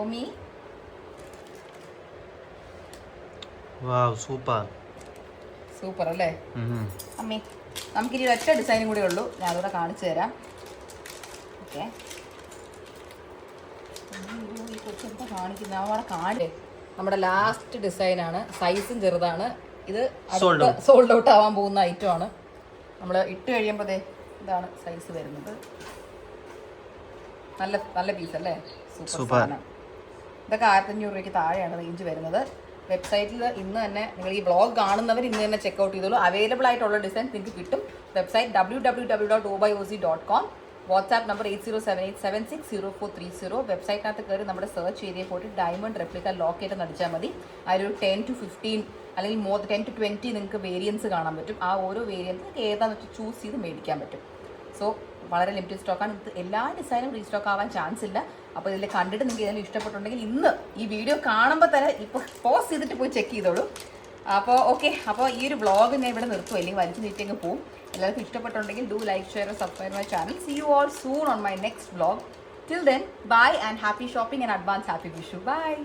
ഓമി സൂപ്പർ അല്ലേ അമ്മി? നമുക്കിനി ഒറ്റ ഡിസൈനും കൂടെ ഉള്ളൂ, ഞാൻ അതുകൂടെ കാണിച്ചു തരാം. ഓക്കെ, കൊച്ചെന്താ കാണിക്കുന്നത് അവിടെ കാണേ. നമ്മുടെ ലാസ്റ്റ് ഡിസൈനാണ്. സൈസും ചെറുതാണ്. ഇത് സോൾഡ് ഔട്ട് ആവാൻ പോകുന്ന ഐറ്റമാണ്. നമ്മൾ ഇട്ട് കഴിയുമ്പോൾ ഇതാണ് സൈസ് വരുന്നത്. നല്ല നല്ല പീസ് അല്ലേ? സൂപ്പർ. ഇതൊക്കെ 1500 രൂപയ്ക്ക് താഴെയാണ് റേഞ്ച് വരുന്നത്. വെബ്സൈറ്റിൽ ഇന്ന് തന്നെ നിങ്ങൾ ഈ വ്ളോഗ് കാണുന്നവർ ഇന്ന് തന്നെ ചെക്കൗട്ട് ചെയ്തോളൂ. അവൈലബിൾ ആയിട്ടുള്ള ഡിസൈൻ നിങ്ങൾക്ക് കിട്ടും. Website www.obyOZ.com. WhatsApp number 8078760430. വെബ്സൈറ്റിനകത്ത് കയറി നമ്മുടെ സെർച്ച് ഏരിയ പോയിട്ട് ഡയമണ്ട് റെപ്ലിക്ക ലോക്കേറ്റ് എന്ന് അടിച്ചാൽ മതി. അതിലൊരു 10 to 15 അല്ലെങ്കിൽ 10 to 20 നിങ്ങൾക്ക് വേരിയൻസ് കാണാൻ പറ്റും. ആ ഓരോ വേരിയൻസ് ഏതാണെന്ന് വെച്ചാൽ ചൂസ് ചെയ്ത് മേടിക്കാൻ പറ്റും. സോ വളരെ ലിമിറ്റഡ് സ്റ്റോക്കാണ്. ഇത് എല്ലാ ഡിസൈനും റീസ്റ്റോക്ക് ആവാൻ ചാൻസ് ഇല്ല. അപ്പോൾ ഇതിൽ കണ്ടിട്ട് നിങ്ങൾക്ക് ഏതെങ്കിലും ഇഷ്ടപ്പെട്ടുണ്ടെങ്കിൽ ഇന്ന് ഈ വീഡിയോ കാണുമ്പോൾ തന്നെ ഇപ്പോൾ പോസ് ചെയ്തിട്ട് പോയി ചെക്ക് ചെയ്തോളൂ. അപ്പോൾ ഓക്കെ, അപ്പോൾ ഈ ഒരു വ്ളോഗ് ഞാൻ ഇവിടെ നിർത്തും, അല്ലെങ്കിൽ വലിച്ചു നീറ്റെങ്കിൽ പോവും. എല്ലാവർക്കും ഇഷ്ടപ്പെട്ടുണ്ടെങ്കിൽ do like, share, subscribe my channel. See you all soon on my next vlog. Till then, bye and happy shopping and advance happy Vishu. Bye.